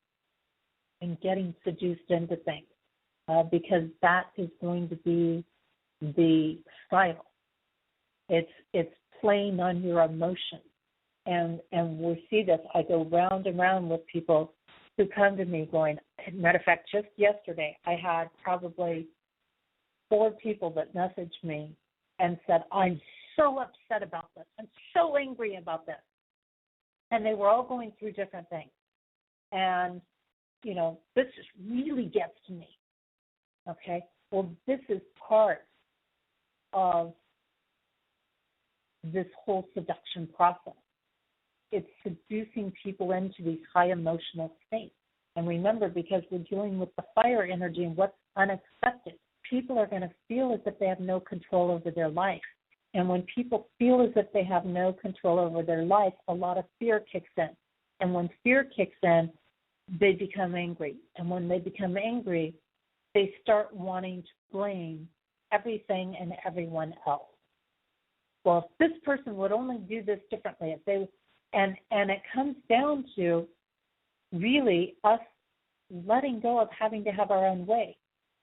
and getting seduced into things, because that is going to be the style. It's playing on your emotions. And we see this. I go round and round with people who come to me going, matter of fact, just yesterday, I had probably 4 people that messaged me and said, I'm so upset about this. I'm so angry about this. And they were all going through different things. And, you know, this just really gets to me. Okay? Well, this is part of this whole seduction process. It's seducing people into these high emotional states. And remember, because we're dealing with the fire energy and what's unexpected, people are going to feel as if they have no control over their life. And when people feel as if they have no control over their life, a lot of fear kicks in. And when fear kicks in, they become angry. And when they become angry, they start wanting to blame everything and everyone else. Well, if this person would only do this differently, if they and it comes down to really us letting go of having to have our own way.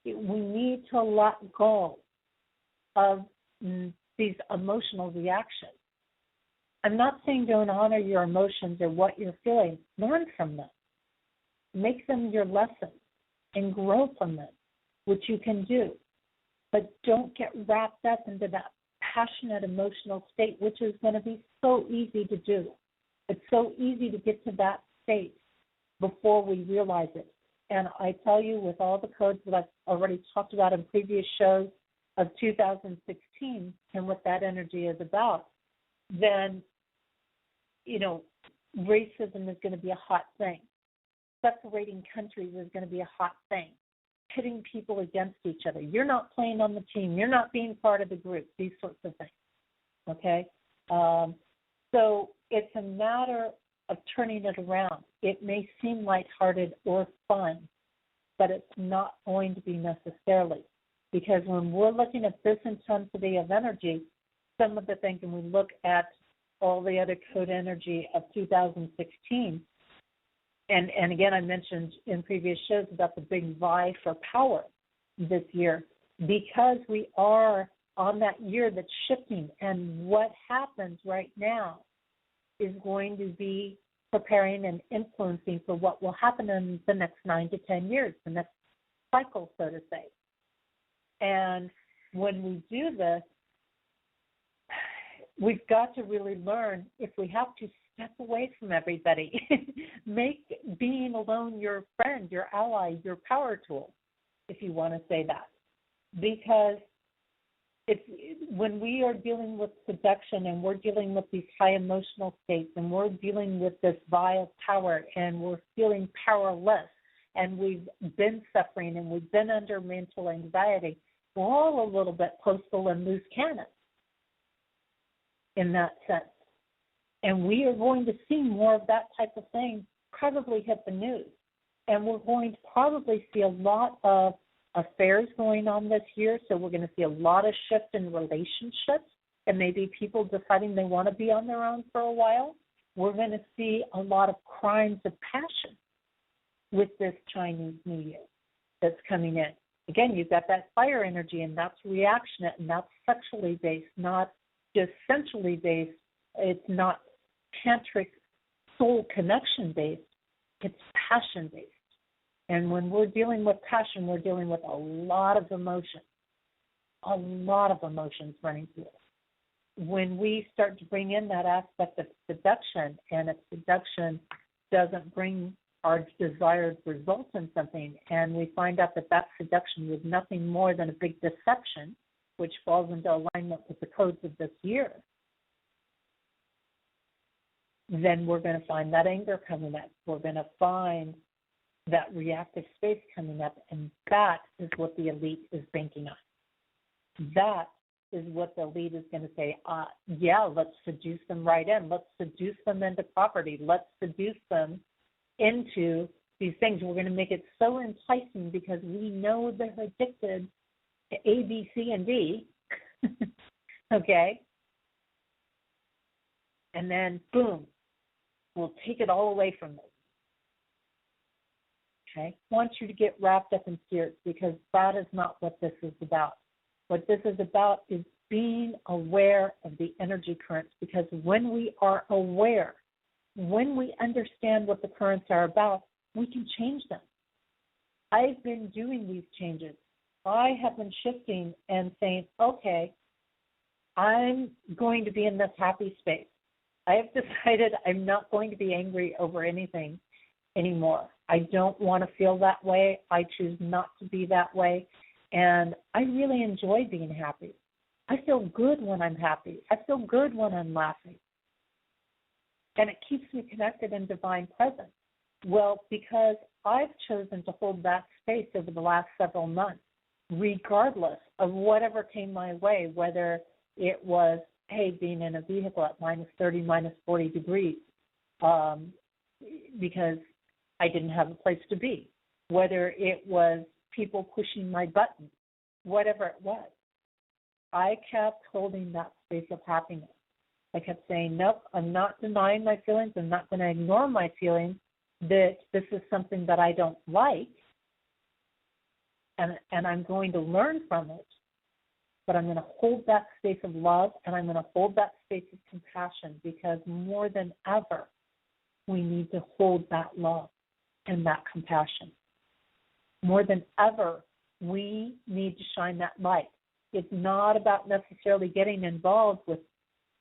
We need to let go of these emotional reactions. I'm not saying don't honor your emotions or what you're feeling. Learn from them. Make them your lessons and grow from them, which you can do. But don't get wrapped up into that passionate emotional state, which is going to be so easy to do. It's so easy to get to that state before we realize it. And I tell you, with all the codes that I've already talked about in previous shows of 2016 and what that energy is about, then, you know, racism is going to be a hot thing. Separating countries is going to be a hot thing. Pitting people against each other. You're not playing on the team. You're not being part of the group. These sorts of things. Okay? So it's a matter of turning it around. It may seem lighthearted or fun, but it's not going to be necessarily. Because when we're looking at this intensity of energy, some of the things, and we look at all the other code energy of 2016, and again, I mentioned in previous shows about the big vie for power this year, because we are on that year that's shifting, and what happens right now is going to be preparing and influencing for what will happen in the next 9 to 10 years, the next cycle, so to say. And when we do this, we've got to really learn, if we have to, step away from everybody. Make being alone your friend, your ally, your power tool, if you want to say that. Because when we are dealing with seduction and we're dealing with these high emotional states and we're dealing with this vile power and we're feeling powerless and we've been suffering and we've been under mental anxiety, we're all a little bit postal and loose cannons in that sense. And we are going to see more of that type of thing probably hit the news. And we're going to probably see a lot of affairs going on this year. So we're going to see a lot of shift in relationships and maybe people deciding they want to be on their own for a while. We're going to see a lot of crimes of passion with this Chinese New Year that's coming in. Again, you've got that fire energy, and that's reactionate, and that's sexually based, not just sensually based. It's not tantric soul connection based. It's passion based. And when we're dealing with passion, we're dealing with a lot of emotions running through it. When we start to bring in that aspect of seduction, and if seduction doesn't bring our desired results in something, and we find out that that seduction was nothing more than a big deception, which falls into alignment with the codes of this year, then we're going to find that anger coming up. We're going to find that reactive space coming up, and that is what the elite is banking on. That is what the elite is going to say, yeah, let's seduce them right in. Let's seduce them into property. Let's seduce them into these things. We're going to make it so enticing because we know they're addicted to A, B, C, and D, okay? And then, boom, we'll take it all away from them. Okay? I want you to get wrapped up in spirits because that is not what this is about. What this is about is being aware of the energy currents, because when we are aware, when we understand what the currents are about, we can change them. I've been doing these changes. I have been shifting and saying, okay, I'm going to be in this happy space. I have decided I'm not going to be angry over anything anymore. I don't want to feel that way. I choose not to be that way. And I really enjoy being happy. I feel good when I'm happy. I feel good when I'm laughing. And it keeps me connected in divine presence. Well, because I've chosen to hold that space over the last several months, regardless of whatever came my way, whether it was, hey, being in a vehicle at minus 30, minus 40 degrees, because I didn't have a place to be, whether it was people pushing my buttons, whatever it was. I kept holding that space of happiness. I kept saying, nope, I'm not denying my feelings. I'm not going to ignore my feelings, that this is something that I don't like, and I'm going to learn from it, but I'm going to hold that space of love, and I'm going to hold that space of compassion, because more than ever, we need to hold that love and that compassion. More than ever, we need to shine that light. It's not about necessarily getting involved with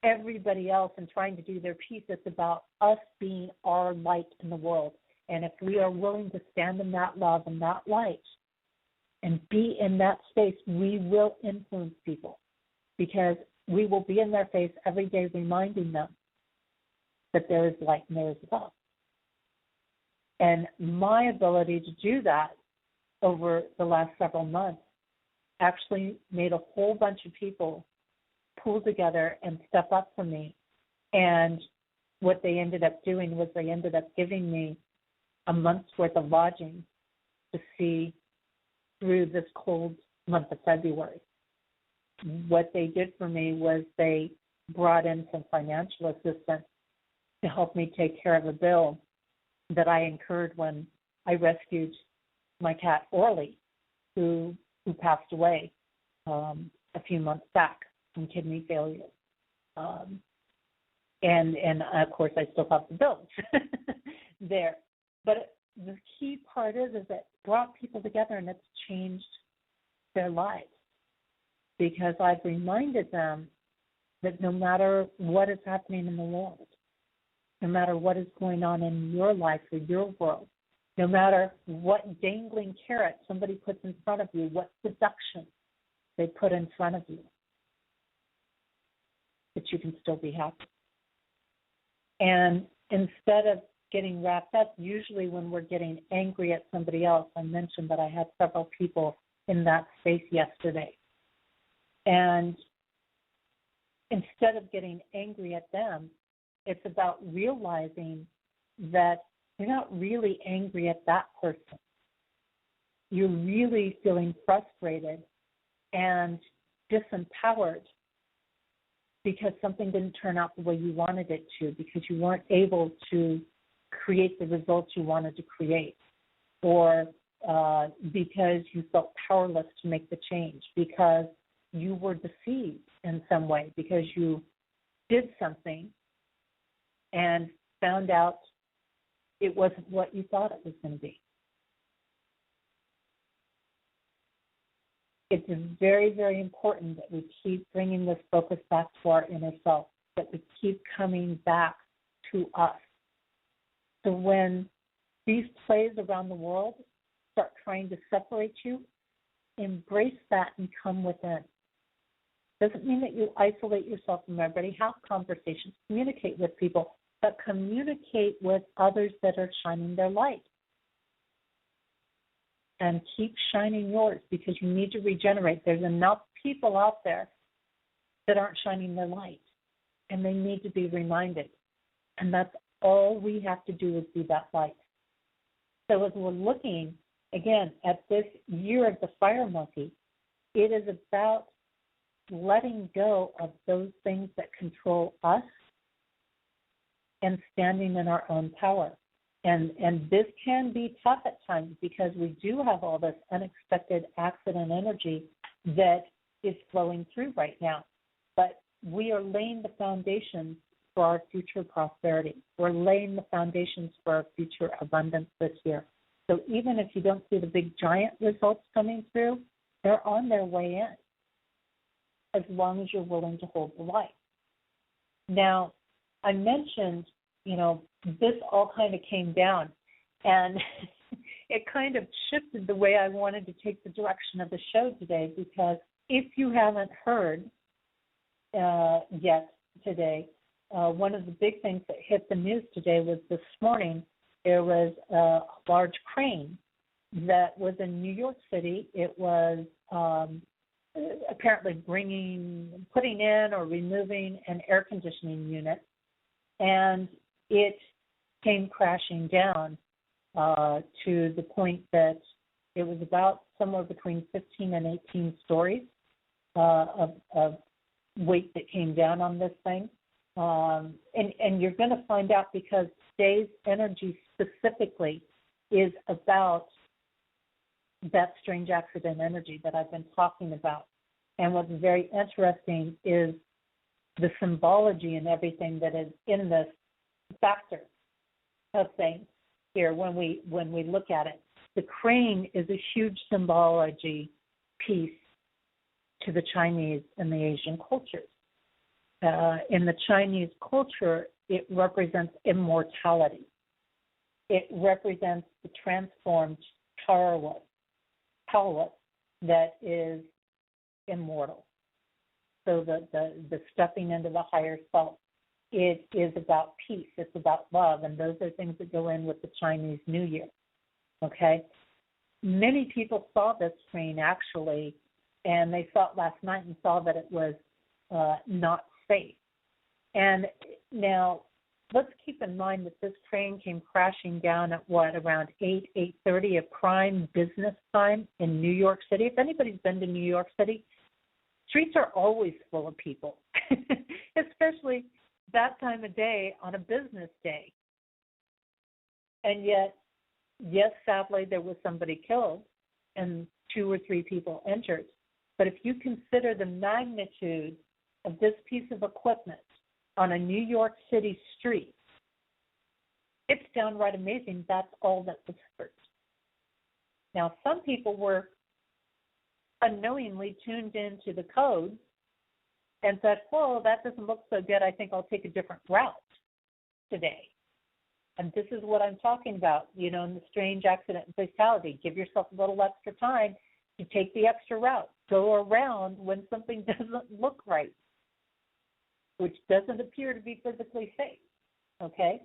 everybody else and trying to do their piece. It's about us being our light in the world. And if we are willing to stand in that love and that light and be in that space, we will influence people, because we will be in their face every day reminding them that there is light and there is love. And my ability to do that over the last several months actually made a whole bunch of people pull together and step up for me. And what they ended up doing was they ended up giving me a month's worth of lodging to see through this cold month of February. What they did for me was they brought in some financial assistance to help me take care of a bill that I incurred when I rescued my cat Orly, who passed away a few months back from kidney failure. And of course, I still have the bills there. But the key part is that it brought people together, and it's changed their lives, because I've reminded them that no matter what is happening in the world, no matter what is going on in your life or your world, no matter what dangling carrot somebody puts in front of you, what seduction they put in front of you, that you can still be happy. And instead of getting wrapped up, usually when we're getting angry at somebody else, I mentioned that I had several people in that space yesterday. And instead of getting angry at them, it's about realizing that you're not really angry at that person. You're really feeling frustrated and disempowered because something didn't turn out the way you wanted it to, because you weren't able to create the results you wanted to create, or because you felt powerless to make the change, because you were deceived in some way, because you did something and found out it wasn't what you thought it was going to be. It's very, very important that we keep bringing this focus back to our inner self, that we keep coming back to us. So when these plays around the world start trying to separate you, embrace that and come within. Doesn't mean that you isolate yourself from everybody. Have conversations, communicate with people, but communicate with others that are shining their light. And keep shining yours, because you need to regenerate. There's enough people out there that aren't shining their light, and they need to be reminded. And that's all we have to do is be that light. So as we're looking, again, at this year of the fire monkey, it is about letting go of those things that control us and standing in our own power. And this can be tough at times, because we do have all this unexpected accident energy that is flowing through right now. but we are laying the foundations for our future prosperity. We're laying the foundations for our future abundance this year. So even if you don't see the big giant results coming through, they're on their way in, as long as you're willing to hold the light. Now, I mentioned, this all kind of came down, and it kind of shifted the way I wanted to take the direction of the show today, because if you haven't heard yet today, one of the big things that hit the news today was this morning there was a large crane that was in New York City. It was apparently putting in or removing an air conditioning unit, and it came crashing down to the point that it was about somewhere between 15 and 18 stories of weight that came down on this thing. And you're going to find out, because today's energy specifically is about that strange accident energy that I've been talking about. And what's very interesting is the symbology and everything that is in this factor of things here when we look at it. The crane is a huge symbology piece to the Chinese and the Asian cultures. In the Chinese culture, it represents immortality. It represents the transformed powerless that is immortal. So the stepping into the higher self, it is about peace. It's about love, and those are things that go in with the Chinese New Year. Okay? Many people saw this screen, actually, and they saw it last night and saw that it was not safe. And now, let's keep in mind that this crane came crashing down at around 8:30 of prime business time in New York City. If anybody's been to New York City, streets are always full of people, especially that time of day on a business day. And yet, yes, sadly, there was somebody killed and 2 or 3 people injured. But if you consider the magnitude of this piece of equipment on a New York City street, it's downright amazing that's all that was hurt. Now, some people were unknowingly tuned into the code and said, whoa, that doesn't look so good. I think I'll take a different route today. And this is what I'm talking about, in the strange accident and fatality. Give yourself a little extra time to take the extra route. Go around when something doesn't look right, which doesn't appear to be physically safe, okay?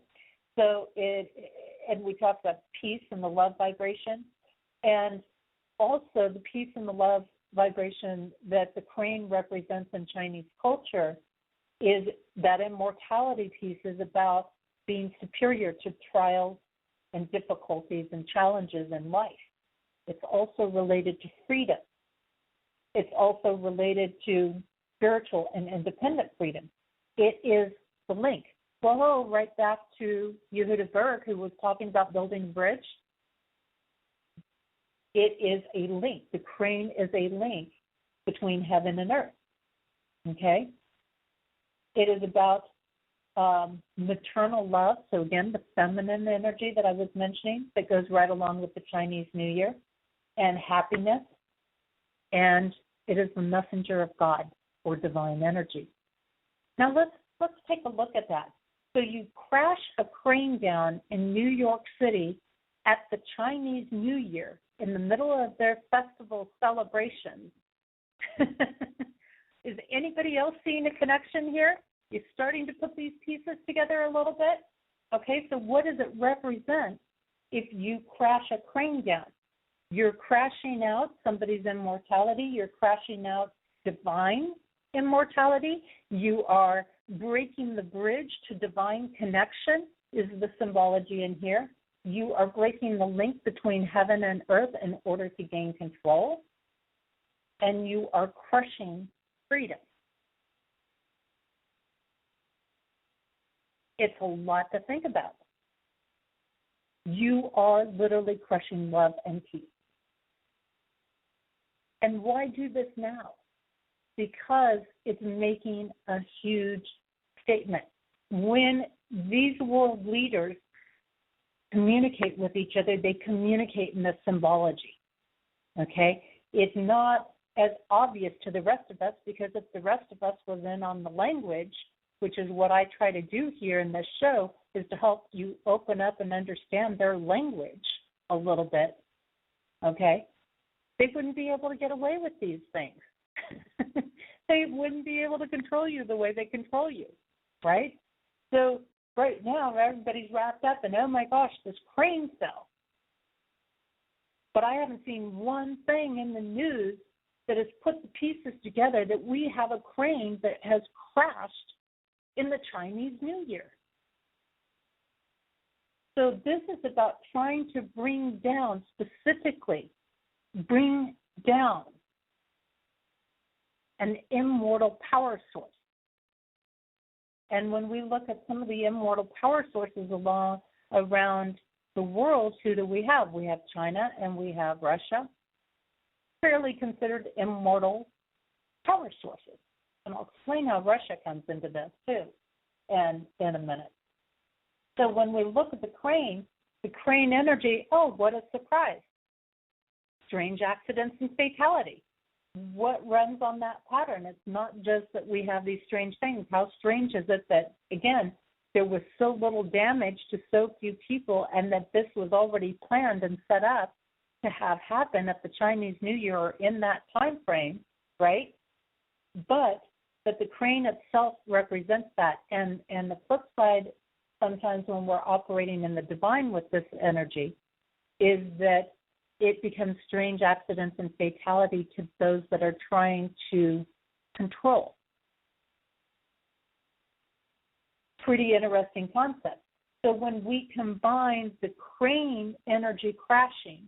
So and we talked about peace and the love vibration, and also the peace and the love vibration that the crane represents in Chinese culture is that immortality piece is about being superior to trials and difficulties and challenges in life. It's also related to freedom. It's also related to spiritual and independent freedom. It is the link. Well, right back to Yehuda Berg, who was talking about building a bridge. It is a link. The crane is a link between heaven and earth. Okay? It is about maternal love. So again, the feminine energy that I was mentioning that goes right along with the Chinese New Year, and happiness. And it is the messenger of God, or divine energy. Now let's take a look at that. So you crash a crane down in New York City at the Chinese New Year in the middle of their festival celebrations. Is anybody else seeing a connection here? You're starting to put these pieces together a little bit? Okay, so what does it represent if you crash a crane down? You're crashing out somebody's immortality. You're crashing out divine immortality. You are breaking the bridge to divine connection, is the symbology in here. You are breaking the link between heaven and earth in order to gain control. And you are crushing freedom. It's a lot to think about. You are literally crushing love and peace. And why do this now? because it's making a huge statement. When these world leaders communicate with each other, they communicate in the symbology, okay? It's not as obvious to the rest of us, because if the rest of us was in on the language, which is what I try to do here in this show, is to help you open up and understand their language a little bit, okay? They wouldn't be able to get away with these things. They wouldn't be able to control you the way they control you, right? So right now, everybody's wrapped up in, oh my gosh, this crane fell. But I haven't seen one thing in the news that has put the pieces together that we have a crane that has crashed in the Chinese New Year. So this is about trying to bring down, specifically, bring down an immortal power source. And when we look at some of the immortal power sources around the world, who do we have? We have China and we have Russia, fairly considered immortal power sources. And I'll explain how Russia comes into this, too, and in a minute. So when we look at the crane energy, oh, what a surprise. Strange accidents and fatality. What runs on that pattern? It's not just that we have these strange things. How strange is it that, again, there was so little damage to so few people, and that this was already planned and set up to have happen at the Chinese New Year or in that time frame, right? But that the crane itself represents that. And the flip side, sometimes when we're operating in the divine with this energy, is that it becomes strange accidents and fatality to those that are trying to control. Pretty interesting concept. So when we combine the crane energy crashing,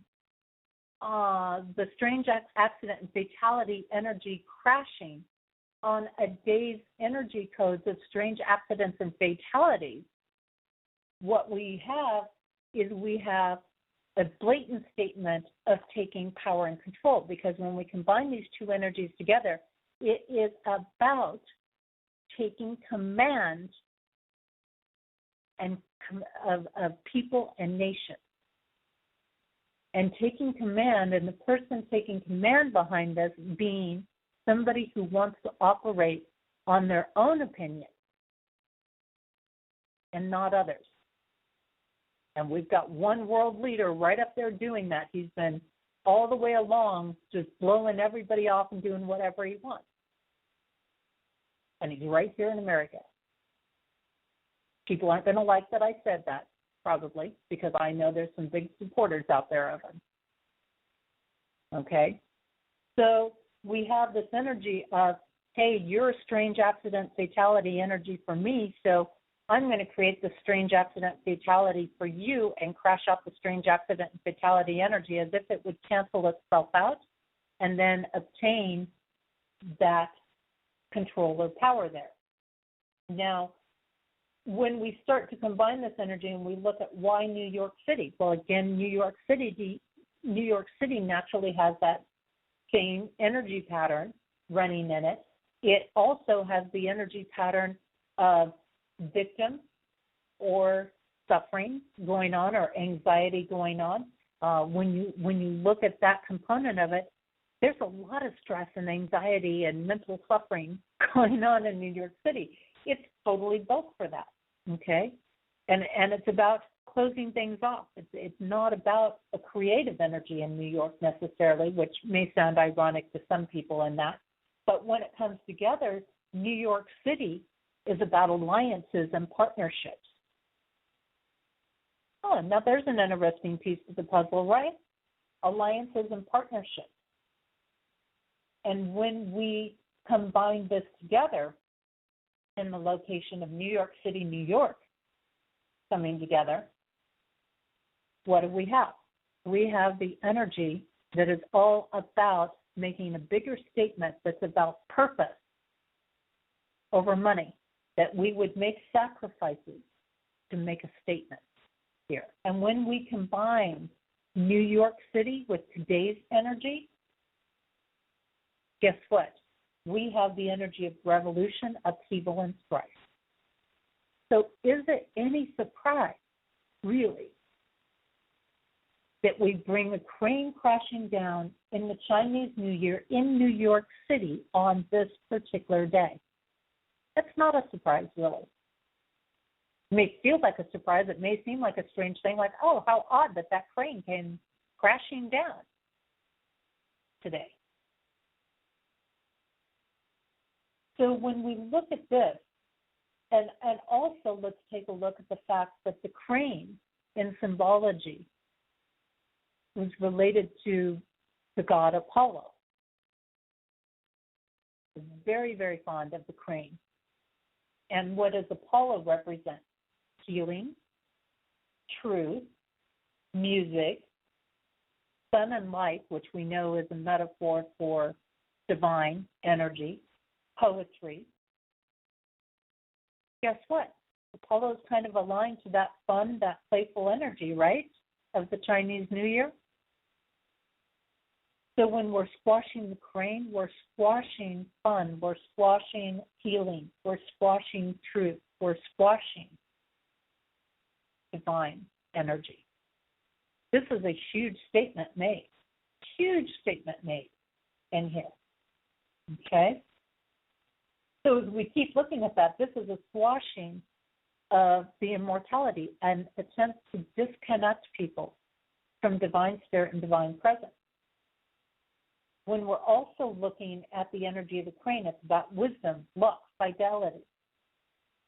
the strange accident and fatality energy crashing on a day's energy codes of strange accidents and fatalities, what we have is we have a blatant statement of taking power and control, because when we combine these two energies together, it is about taking command and of people and nations. And taking command, and the person taking command behind this being somebody who wants to operate on their own opinion and not others. And we've got one world leader right up there doing that. He's been all the way along just blowing everybody off and doing whatever he wants. And he's right here in America. People aren't going to like that I said that, probably, because I know there's some big supporters out there of him. Okay? So we have this energy of, hey, you're a strange accident fatality energy for me, so I'm going to create the strange accident fatality for you and crash out the strange accident and fatality energy as if it would cancel itself out and then obtain that control or power there. Now, when we start to combine this energy and we look at why New York City, well, again, New York City naturally has that same energy pattern running in it. It also has the energy pattern of victim or suffering going on or anxiety going on. When you look at that component of it, there's a lot of stress and anxiety and mental suffering going on in New York City. It's totally built for that, okay? And it's about closing things off. It's not about a creative energy in New York necessarily, which may sound ironic to some people in that. But when it comes together, New York City is about alliances and partnerships. Oh, now there's an interesting piece of the puzzle, right? Alliances and partnerships. And when we combine this together in the location of New York City, New York, coming together, what do we have? We have the energy that is all about making a bigger statement that's about purpose over money, that we would make sacrifices to make a statement here. And when we combine New York City with today's energy, guess what? we have the energy of revolution, upheaval, and strife. So is it any surprise, really, that we bring a crane crashing down in the Chinese New Year in New York City on this particular day? That's not a surprise, really. It may feel like a surprise. It may seem like a strange thing, like, oh, how odd that that crane came crashing down today. So when we look at this, and also let's take a look at the fact that the crane in symbology was related to the god Apollo. Very, very fond of the crane. And what does Apollo represent? Healing, truth, music, sun and light, which we know is a metaphor for divine energy, poetry. Guess what? Apollo is kind of aligned to that fun, that playful energy, right, of the Chinese New Year. So when we're squashing the crane, we're squashing fun, we're squashing healing, we're squashing truth, we're squashing divine energy. This is a huge statement made in here, okay? So as we keep looking at that, this is a squashing of the immortality and attempts to disconnect people from divine spirit and divine presence. When we're also looking at the energy of the crane, it's about wisdom, luck, fidelity,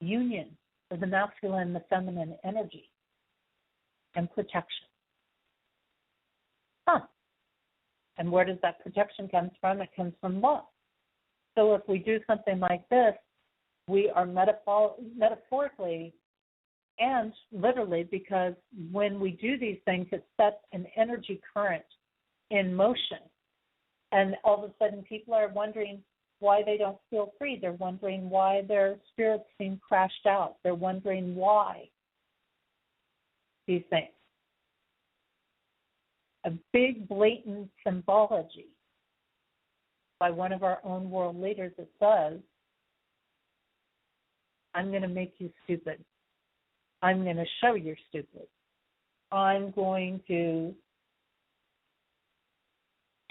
union of the masculine and the feminine energy, and protection. And where does that protection come from? It comes from love. So if we do something like this, we are metaphorically and literally, because when we do these things, it sets an energy current in motion. And all of a sudden, people are wondering why they don't feel free. They're wondering why their spirits seem crashed out. They're wondering why these things. A big, blatant symbology by one of our own world leaders that says, I'm going to make you stupid. I'm going to show you're stupid. I'm going to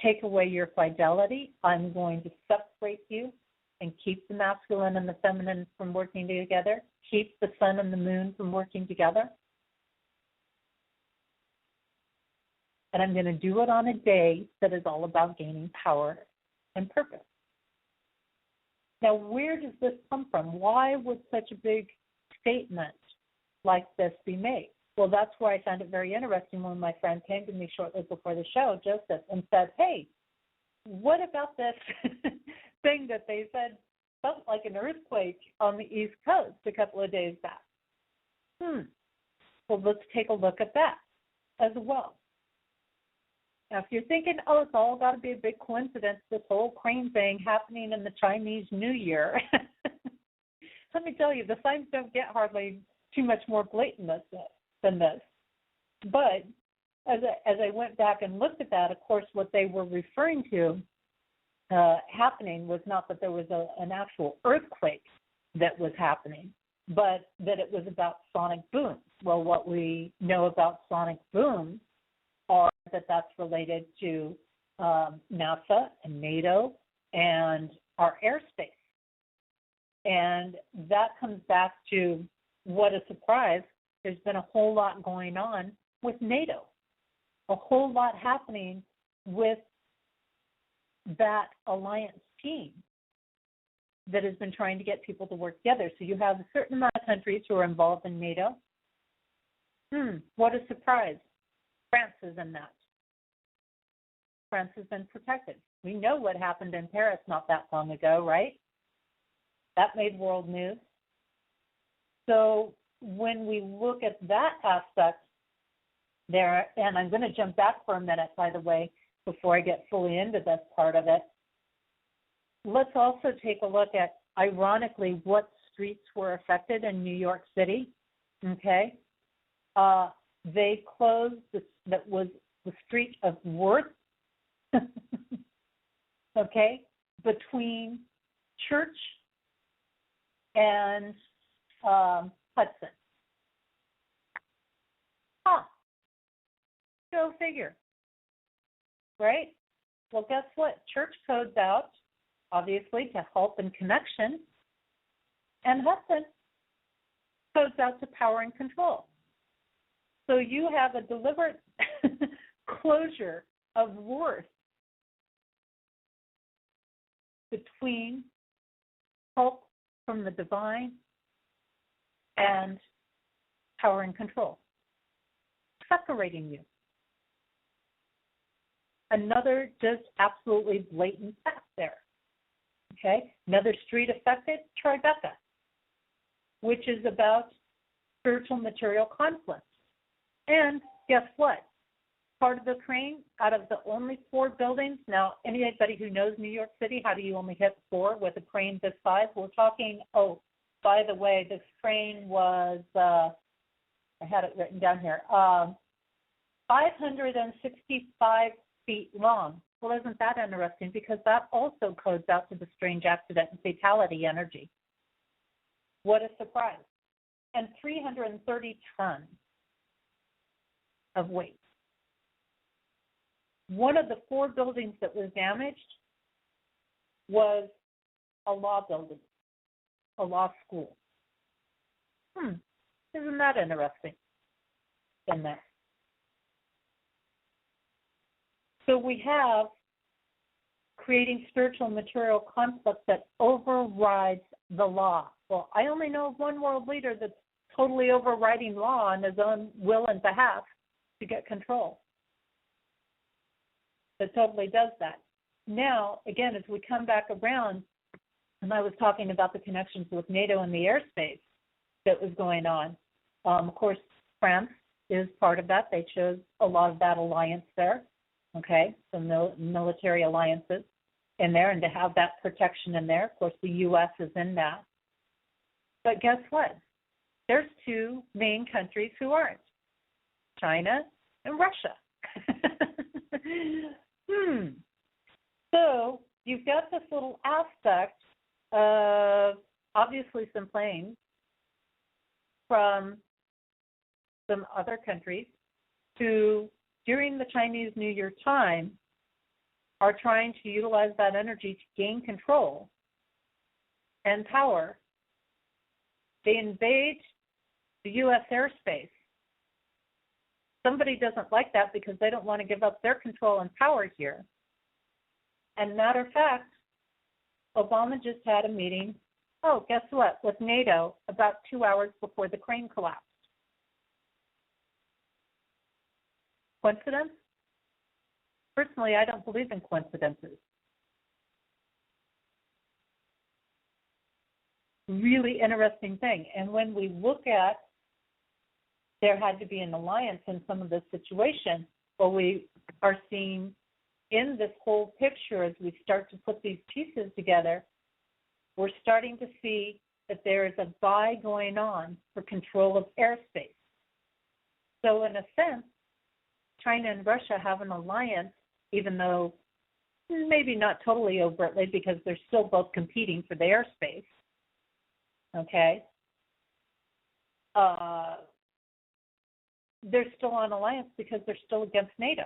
take away your fidelity. I'm going to separate you and keep the masculine and the feminine from working together, keep the sun and the moon from working together. And I'm going to do it on a day that is all about gaining power and purpose. Now, where does this come from? Why would such a big statement like this be made? Well, that's where I found it very interesting when my friend came to me shortly before the show, Joseph, and said, hey, what about this thing that they said felt like an earthquake on the East Coast a couple of days back? Well, let's take a look at that as well. Now, if you're thinking, oh, it's all got to be a big coincidence, this whole crane thing happening in the Chinese New Year, let me tell you, the signs don't get hardly too much more blatant than this. But as I went back and looked at that, of course, what they were referring to happening was not that there was an actual earthquake that was happening, but that it was about sonic booms. Well, what we know about sonic booms are that's related to NASA and NATO and our airspace. And that comes back to what a surprise. There's been a whole lot going on with NATO, a whole lot happening with that alliance team that has been trying to get people to work together. So you have a certain amount of countries who are involved in NATO. What a surprise. France is in that. France has been protected. We know what happened in Paris not that long ago, right? That made world news. So when we look at that aspect there, and I'm going to jump back for a minute, by the way, before I get fully into this part of it, let's also take a look at, ironically, what streets were affected in New York City, okay? They closed, that was the street of Worth, okay, between Church and Hudson. Go figure. Right? Well, guess what? Church codes out, obviously, to help and connection, and Hudson codes out to power and control. So you have a deliberate closure of worth between help from the divine and power and control, separating you. Another just absolutely blatant fact there. Okay? Another street affected, Tribeca, which is about spiritual material conflict. And guess what? Part of the crane, out of the only 4 buildings, now anybody who knows New York City, how do you only hit 4 with a crane this size? We're talking, by the way, this crane was, I had it written down here, 565 feet long. Well, isn't that interesting? Because that also codes out to the strange accident and fatality energy. What a surprise. And 330 tons of weight. One of the 4 buildings that was damaged was a law building, a law school. Isn't that interesting? In that. So we have creating spiritual and material conflict that overrides the law. Well, I only know of one world leader that's totally overriding law on his own will and behalf to get control. That totally does that. Now, again, as we come back around, and I was talking about the connections with NATO and the airspace that was going on. Of course, France is part of that. They chose a lot of that alliance there. Okay, so military alliances in there, and to have that protection in there. Of course, the U.S. is in that. But guess what? There's 2 main countries who aren't, China and Russia. So you've got this little aspect of obviously some planes from some other countries who, during the Chinese New Year time, are trying to utilize that energy to gain control and power. They invade the U.S. airspace. Somebody doesn't like that because they don't want to give up their control and power here. And matter of fact, Obama just had a meeting, guess what, with NATO about 2 hours before the crane collapsed. Coincidence? Personally, I don't believe in coincidences. Really interesting thing. And when we look at there had to be an alliance in some of this situation, we are seeing in this whole picture as we start to put these pieces together, we're starting to see that there is a vie going on for control of airspace. So in a sense, China and Russia have an alliance, even though maybe not totally overtly because they're still both competing for the airspace. Okay? They're still on alliance because they're still against NATO.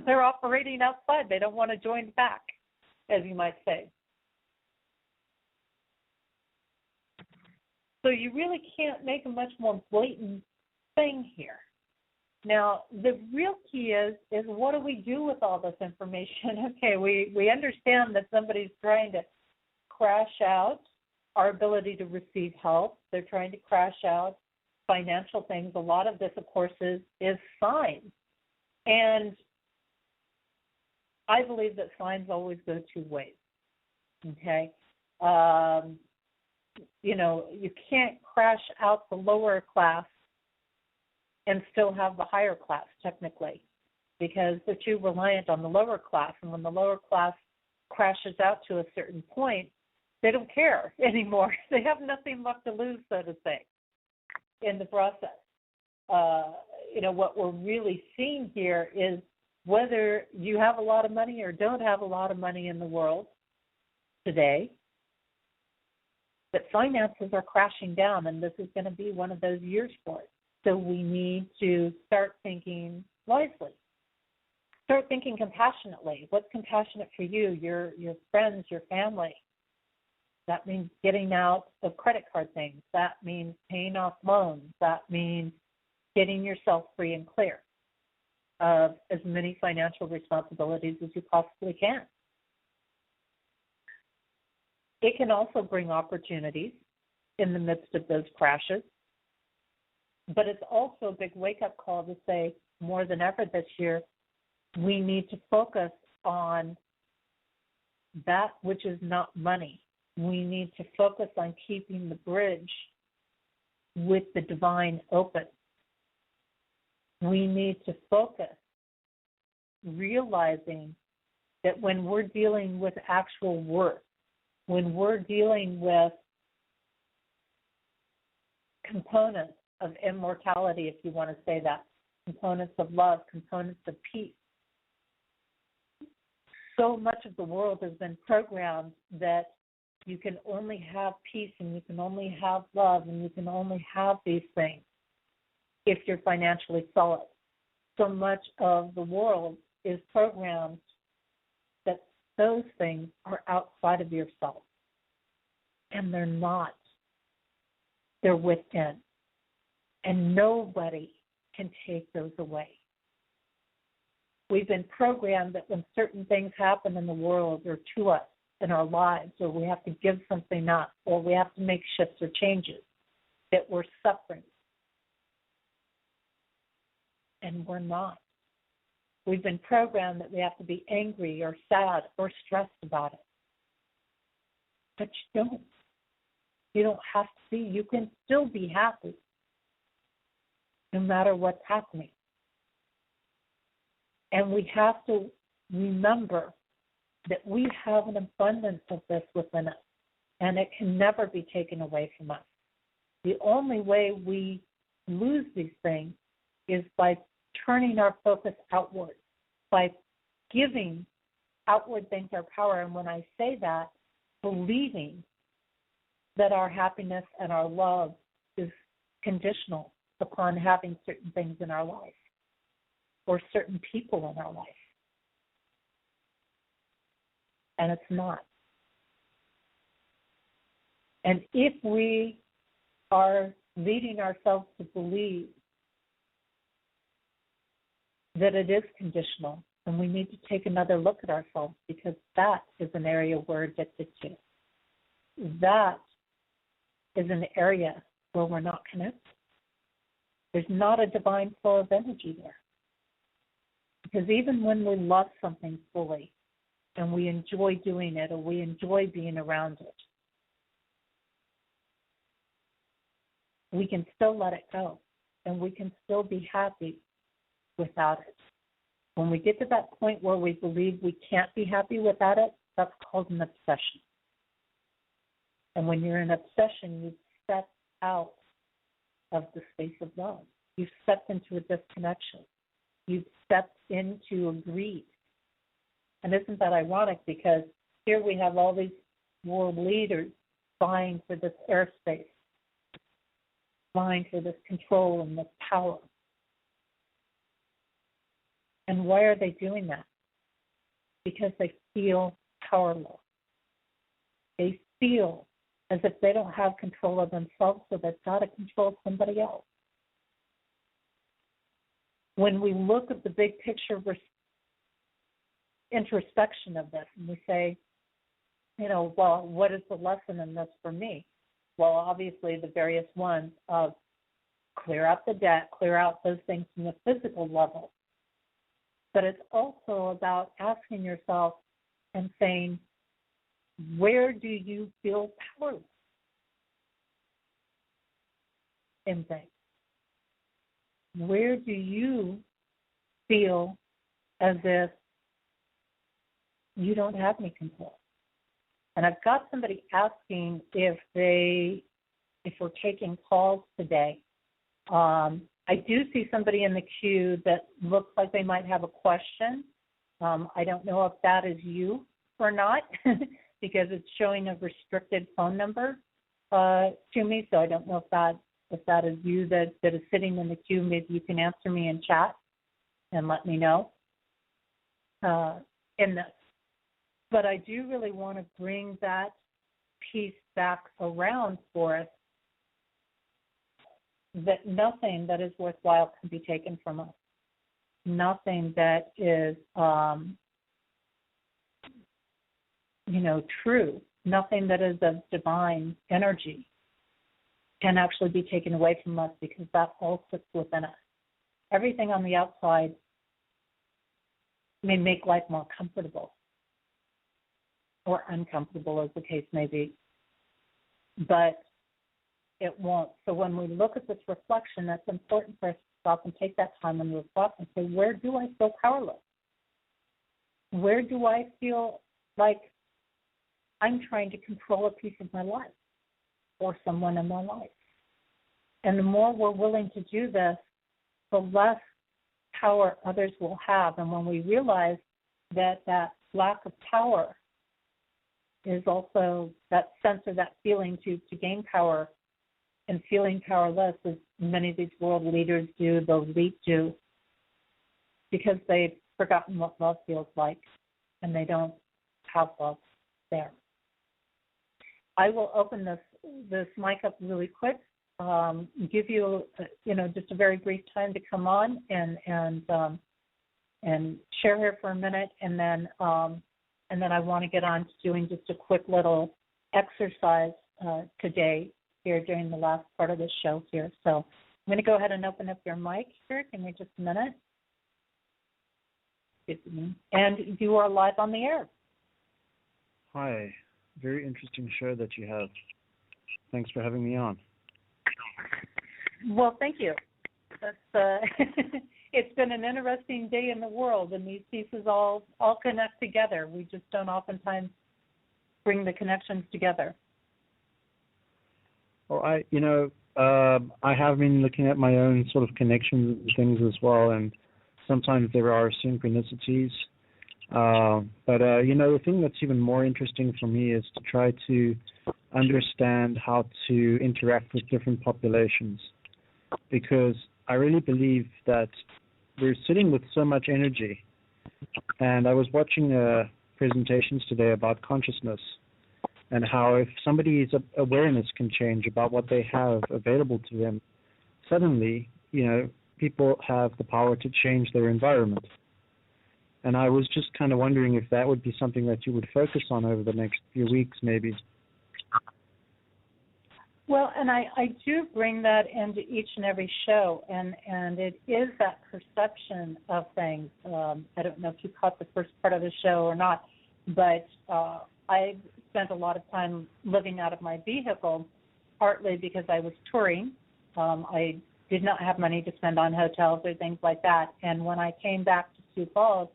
They're operating outside. They don't want to join back, as you might say. So you really can't make a much more blatant thing here. Now, the real key is what do we do with all this information? Okay, we understand that somebody's trying to crash out our ability to receive help. They're trying to crash out financial things. A lot of this, of course, is signs. And I believe that signs always go 2 ways, okay? You can't crash out the lower class and still have the higher class, technically, because they're too reliant on the lower class. And when the lower class crashes out to a certain point, they don't care anymore. They have nothing left to lose, so to say, in the process. What we're really seeing here is whether you have a lot of money or don't have a lot of money in the world today, that finances are crashing down, and this is going to be one of those years for it. So we need to start thinking wisely. Start thinking compassionately. What's compassionate for you, your friends, your family? That means getting out of credit card things. That means paying off loans. That means getting yourself free and clear of as many financial responsibilities as you possibly can. It can also bring opportunities in the midst of those crashes, but it's also a big wake-up call to say, more than ever this year, we need to focus on that which is not money. We need to focus on keeping the bridge with the divine open. We need to focus, realizing that when we're dealing with actual worth, when we're dealing with components of immortality, if you want to say that, components of love, components of peace, so much of the world has been programmed that you can only have peace and you can only have love and you can only have these things if you're financially solid. So much of the world is programmed that those things are outside of yourself. And they're not. They're within. And nobody can take those away. We've been programmed that when certain things happen in the world or to us in our lives, or we have to give something up, or we have to make shifts or changes, that we're suffering. And we're not. We've been programmed that we have to be angry or sad or stressed about it. But you don't. You don't have to be. You can still be happy no matter what's happening. And we have to remember that we have an abundance of this within us, and it can never be taken away from us. The only way we lose these things is by turning our focus outward, by giving outward things our power. And when I say that, believing that our happiness and our love is conditional upon having certain things in our life or certain people in our life. And it's not. And if we are leading ourselves to believe that it is conditional, then we need to take another look at ourselves, because that is an area we're addicted to. That is an area where we're not connected. There's not a divine flow of energy there. Because even when we love something fully and we enjoy doing it or we enjoy being around it, we can still let it go and we can still be happy without it. When we get to that point where we believe we can't be happy without it, that's called an obsession. And when you're in obsession, you step out of the space of love. You've stepped into a disconnection. You've stepped into a greed. And isn't that ironic? Because here we have all these world leaders vying for this airspace, vying for this control and this power. And why are they doing that? Because they feel powerless. They feel as if they don't have control of themselves, so they've got to control somebody else. When we look at the big picture introspection of this, and we say, well, what is the lesson in this for me? Well, obviously the various ones of clear out the debt, clear out those things from the physical level. But it's also about asking yourself and saying, where do you feel powerless in things? Where do you feel as if you don't have any control? And I've got somebody asking if we're taking calls today. I do see somebody in the queue that looks like they might have a question. I don't know if that is you or not because it's showing a restricted phone number. to me, so I don't know if that is you that is sitting in the queue. Maybe you can answer me in chat and let me know in this. But I do really want to bring that piece back around for us, that nothing that is worthwhile can be taken from us. Nothing that is, true, nothing that is of divine energy can actually be taken away from us, because that all sits within us. Everything on the outside may make life more comfortable or uncomfortable, as the case may be, but it won't. So when we look at this reflection, that's important for us to stop and take that time and reflect and say, where do I feel powerless? Where do I feel like I'm trying to control a piece of my life or someone in my life? And the more we're willing to do this, the less power others will have. And when we realize that that lack of power is also that sense of that feeling to gain power and feeling powerless, as many of these world leaders do, the elite do, because they've forgotten what love feels like and they don't have love there. I will open this mic up really quick, give you just a very brief time to come on and share here for a minute, and then I want to get on to doing just a quick little exercise today here during the last part of the show here. So I'm going to go ahead and open up your mic here. Give me just a minute. And you are live on the air. Hi. Very interesting show that you have. Thanks for having me on. Well, thank you. That's, it's been an interesting day in the world, and these pieces all connect together. We just don't oftentimes bring the connections together. Well, I have been looking at my own sort of connections and things as well, and sometimes there are synchronicities. But the thing that's even more interesting for me is to try to understand how to interact with different populations, because I really believe that we're sitting with so much energy. And I was watching presentations today about consciousness and how if somebody's awareness can change about what they have available to them, suddenly, people have the power to change their environment. And I was just kind of wondering if that would be something that you would focus on over the next few weeks, maybe. Well, and I do bring that into each and every show, and it is that perception of things. I don't know if you caught the first part of the show or not, but I spent a lot of time living out of my vehicle, partly because I was touring. I did not have money to spend on hotels or things like that. And when I came back to Sioux Falls,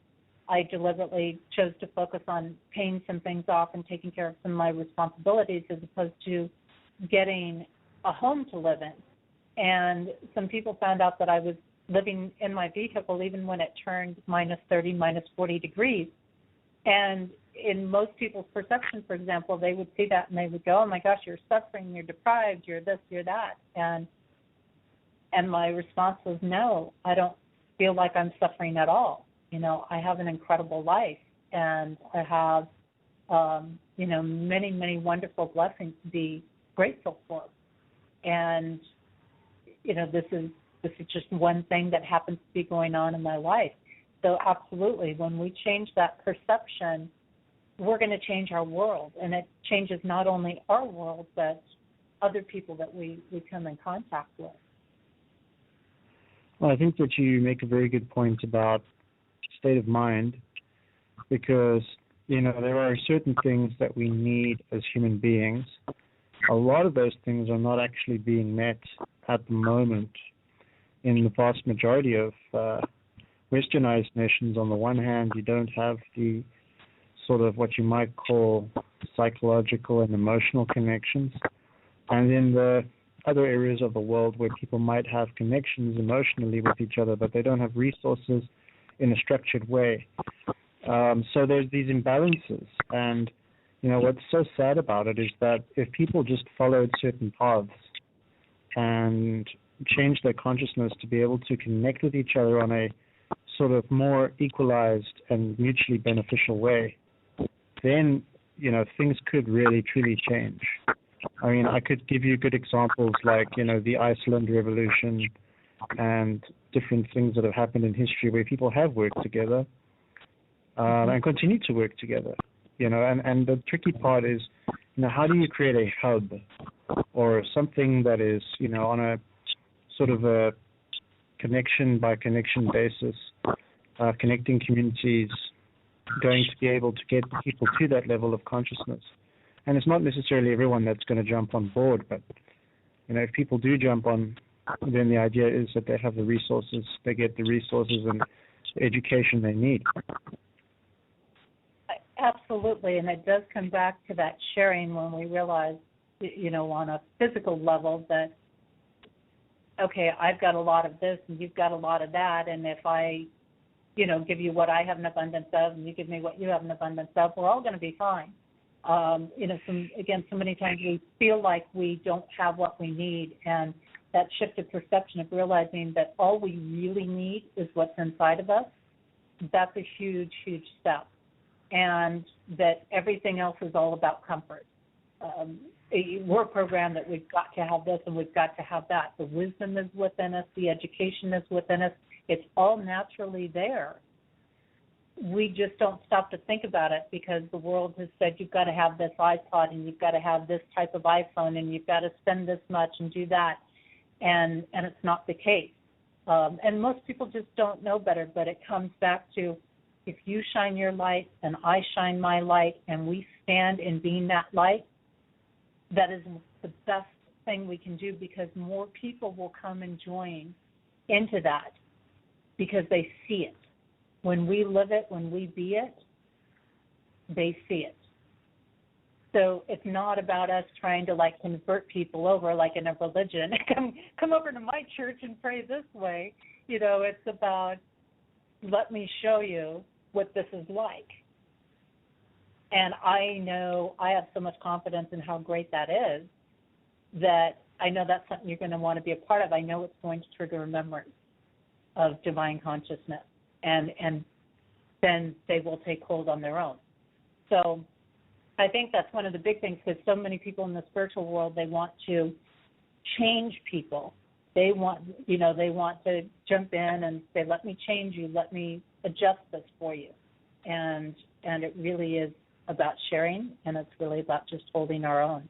I deliberately chose to focus on paying some things off and taking care of some of my responsibilities as opposed to getting a home to live in. And some people found out that I was living in my vehicle even when it turned minus 30, minus 40 degrees. And in most people's perception, for example, they would see that and they would go, oh, my gosh, you're suffering, you're deprived, you're this, you're that. And my response was, no, I don't feel like I'm suffering at all. I have an incredible life, and I have, many, many wonderful blessings to be grateful for. And, this is just one thing that happens to be going on in my life. So absolutely, when we change that perception, we're going to change our world. And it changes not only our world, but other people that we come in contact with. Well, I think that you make a very good point about state of mind, because, there are certain things that we need as human beings. A lot of those things are not actually being met at the moment in the vast majority of westernized nations. On the one hand, you don't have the sort of what you might call psychological and emotional connections. And in the other areas of the world where people might have connections emotionally with each other, but they don't have resources in a structured way. So there's these imbalances. And, what's so sad about it is that if people just followed certain paths and changed their consciousness to be able to connect with each other on a sort of more equalized and mutually beneficial way, then, things could really, truly change. I mean, I could give you good examples like, the Iceland Revolution and different things that have happened in history where people have worked together and continue to work together. And the tricky part is, how do you create a hub or something that is, on a sort of a connection by connection basis, connecting communities, going to be able to get people to that level of consciousness. And it's not necessarily everyone that's going to jump on board, but, if people do jump on, then the idea is that they have the resources, they get the resources and the education they need. Absolutely, and it does come back to that sharing when we realize, on a physical level that, okay, I've got a lot of this and you've got a lot of that, and if I, give you what I have an abundance of and you give me what you have an abundance of, we're all going to be fine. So many times we feel like we don't have what we need, and that shift of perception of realizing that all we really need is what's inside of us, that's a huge, huge step. And that everything else is all about comfort. We're programmed that we've got to have this and we've got to have that. The wisdom is within us. The education is within us. It's all naturally there. We just don't stop to think about it because the world has said you've got to have this iPod and you've got to have this type of iPhone and you've got to spend this much and do that. And it's not the case. And most people just don't know better, but it comes back to, if you shine your light and I shine my light and we stand in being that light, that is the best thing we can do, because more people will come and join into that because they see it. When we live it, when we be it, they see it. So it's not about us trying to convert people over like in a religion. Come over to my church and pray this way. It's about, let me show you what this is like. And I know I have so much confidence in how great that is that I know that's something you're going to want to be a part of. I know it's going to trigger a memory of divine consciousness, and then they will take hold on their own. So I think that's one of the big things, because so many people in the spiritual world, they want to change people. They want to jump in and say, let me change you, let me adjust this for you. And it really is about sharing, and it's really about just holding our own.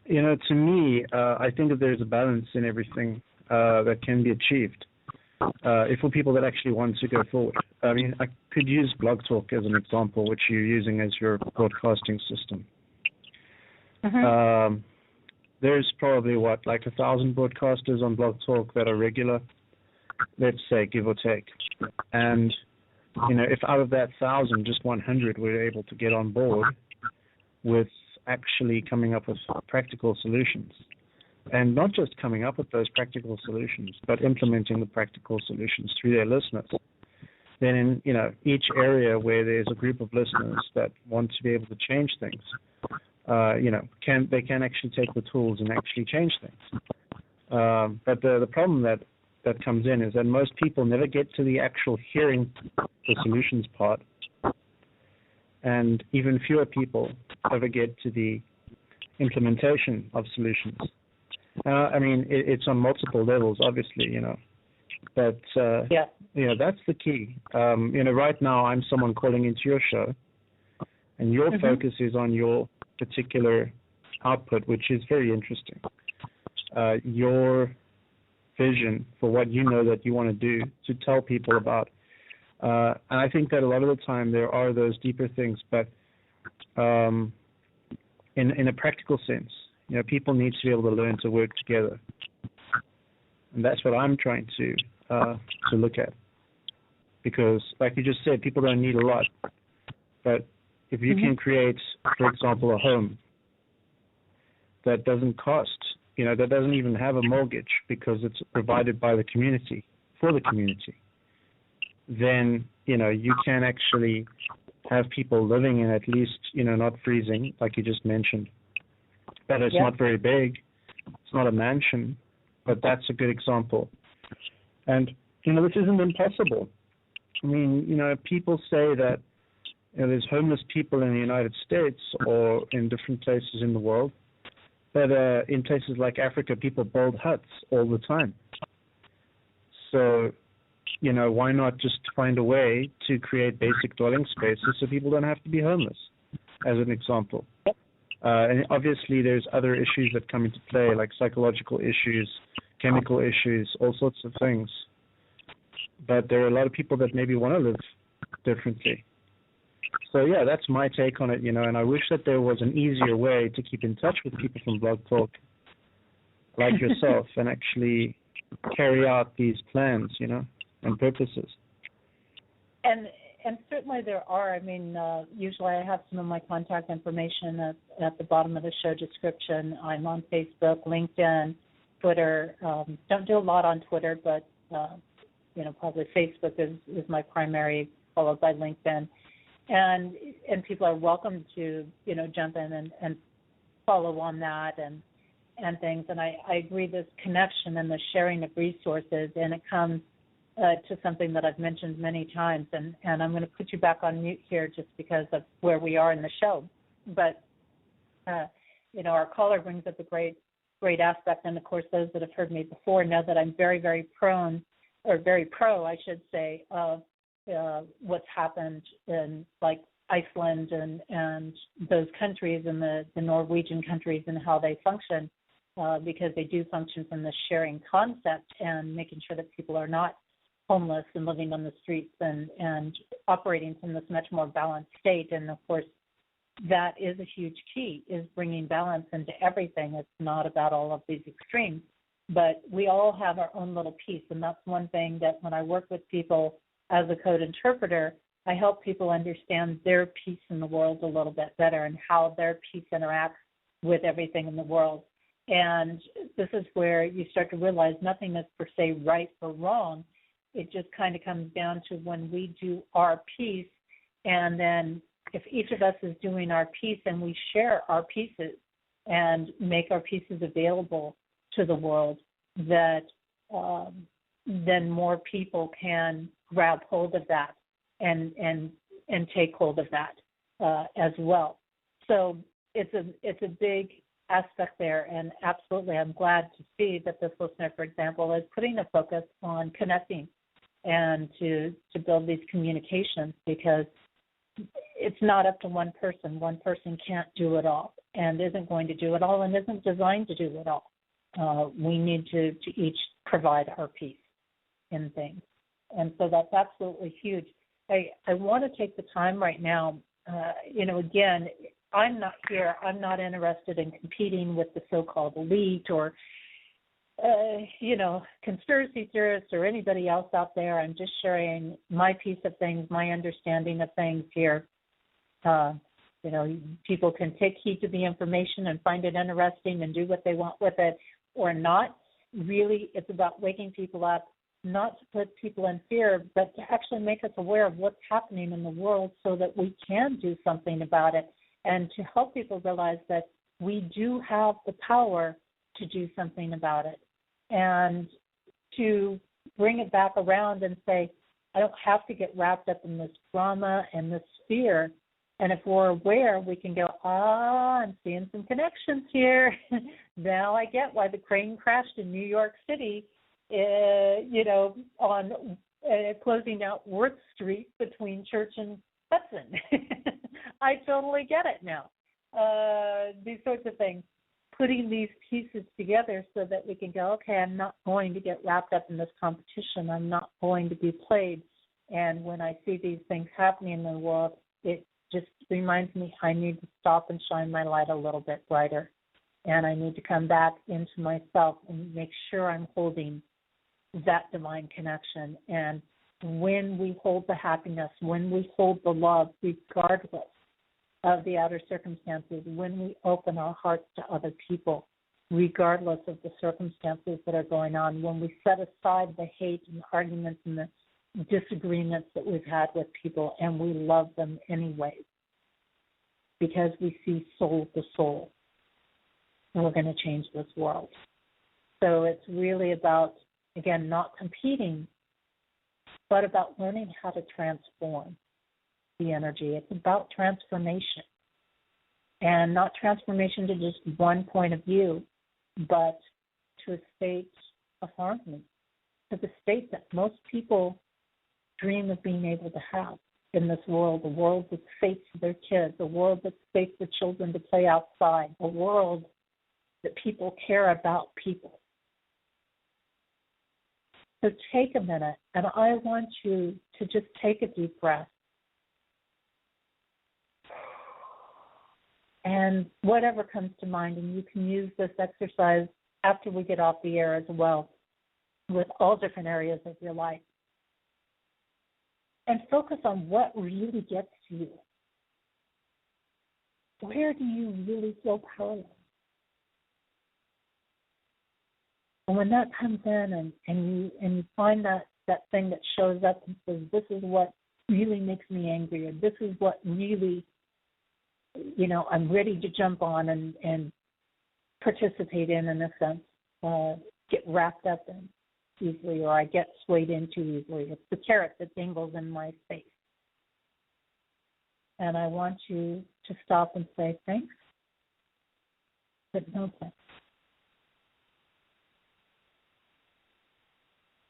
To me, I think that there's a balance in everything that can be achieved for people that actually want to go forward. I mean, I could use Blog Talk as an example, which you're using as your broadcasting system. Mm-hmm. There's probably, 1,000 broadcasters on Blog Talk that are regular, let's say, give or take. And, if out of that 1,000, just 100 were able to get on board with actually coming up with practical solutions, and not just coming up with those practical solutions, but implementing the practical solutions through their listeners, then in, each area where there's a group of listeners that want to be able to change things, they can actually take the tools and actually change things. But the problem that comes in is that most people never get to the actual hearing the solutions part, and even fewer people ever get to the implementation of solutions. I mean, it's on multiple levels, obviously, but that's the key. Right now I'm someone calling into your show, and your focus is on your particular output, which is very interesting. Your vision for what you know that you want to do, to tell people about. And I think that a lot of the time there are those deeper things, but in a practical sense, people need to be able to learn to work together. And that's what I'm trying to look at. Because, like you just said, people don't need a lot. But if you can create, for example, a home that doesn't cost, that doesn't even have a mortgage because it's provided by the community, for the community, then, you can actually have people living in, at least, not freezing, like you just mentioned. But it's not very big. It's not a mansion, but that's a good example. And, this isn't impossible. I mean, people say that there's homeless people in the United States or in different places in the world, but in places like Africa, people build huts all the time. So, why not just find a way to create basic dwelling spaces so people don't have to be homeless, as an example. And obviously there's other issues that come into play, like psychological issues, chemical issues, all sorts of things. But there are a lot of people that maybe want to live differently. So, yeah, that's my take on it, and I wish that there was an easier way to keep in touch with people from Blog Talk like yourself and actually carry out these plans, and purposes. And certainly there are. I mean, usually I have some of my contact information at the bottom of the show description. I'm on Facebook, LinkedIn, Twitter. Don't do a lot on Twitter, but, probably Facebook is my primary, followed by LinkedIn. And people are welcome to, jump in and follow on that and things. And I agree, this connection and the sharing of resources, and it comes to something that I've mentioned many times, and I'm going to put you back on mute here just because of where we are in the show. But, our caller brings up a great aspect, and, of course, those that have heard me before know that I'm very, very very pro, I should say, of what's happened in, like, Iceland and those countries and the Norwegian countries and how they function, because they do function from the sharing concept and making sure that people are not homeless and living on the streets and operating from this much more balanced state. And, of course, that is a huge key, is bringing balance into everything. It's not about all of these extremes, but we all have our own little piece. And that's one thing that when I work with people as a code interpreter, I help people understand their piece in the world a little bit better and how their piece interacts with everything in the world. And this is where you start to realize nothing is per se right or wrong. It just kind of comes down to when we do our piece, and then if each of us is doing our piece and we share our pieces and make our pieces available to the world, that then more people can grab hold of that and take hold of that as well. So it's a big aspect there, and absolutely I'm glad to see that this listener, for example, is putting a focus on connecting and to build these communications, because it's not up to one person. One person can't do it all and isn't going to do it all and isn't designed to do it all. We need to each provide our piece in things. And so that's absolutely huge. I want to take the time right now, again, I'm not interested in competing with the so-called elite or, conspiracy theorists or anybody else out there. I'm just sharing my piece of things, my understanding of things here. People can take heed to the information and find it interesting and do what they want with it or not. Really, it's about waking people up, not to put people in fear, but to actually make us aware of what's happening in the world so that we can do something about it, and to help people realize that we do have the power to do something about it, and to bring it back around and say, I don't have to get wrapped up in this drama and this fear. And if we're aware, we can go, I'm seeing some connections here. Now I get why the crane crashed in New York City, on closing out Worth Street between Church and Hudson. I totally get it now. These sorts of things, putting these pieces together so that we can go, okay, I'm not going to get wrapped up in this competition. I'm not going to be played. And when I see these things happening in the world, it just reminds me I need to stop and shine my light a little bit brighter. And I need to come back into myself and make sure I'm holding that divine connection. And when we hold the happiness, when we hold the love, regardless of the outer circumstances, when we open our hearts to other people, regardless of the circumstances that are going on, when we set aside the hate and the arguments and the disagreements that we've had with people, and we love them anyway because we see soul to soul. And we're going to change this world. So it's really about, again, not competing, but about learning how to transform the energy. It's about transformation. And not transformation to just one point of view, but to a state of harmony, to the state that most people dream of being able to have in this world, a world that's safe for their kids, a world that's safe for children to play outside, a world that people care about people. So take a minute, and I want you to just take a deep breath. And whatever comes to mind, and you can use this exercise after we get off the air as well, with all different areas of your life. And focus on what really gets to you. Where do you really feel powerless? And when that comes in and you find that thing that shows up and says, this is what really makes me angry, or this is what really, I'm ready to jump on and participate in a sense, get wrapped up in easily, or I get swayed into easily. It's the carrot that dangles in my face. And I want you to stop and say, thanks, but no thanks.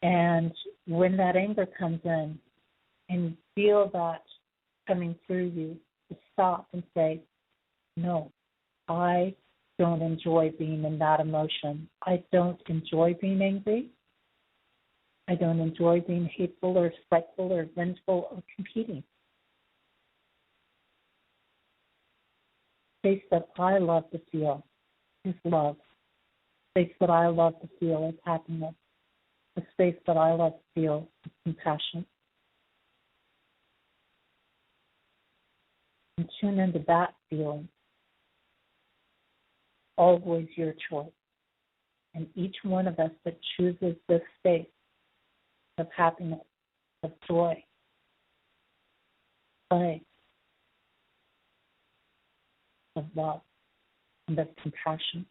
And when that anger comes in and you feel that coming through you, to stop and say, no, I don't enjoy being in that emotion. I don't enjoy being angry. I don't enjoy being hateful or spiteful or vengeful or competing. Space that I love to feel is love. Space that I love to feel is happiness. The space that I love to feel is compassion. And tune into that feeling. Always your choice. And each one of us that chooses this space of happiness, of joy, play, of love, and of compassion,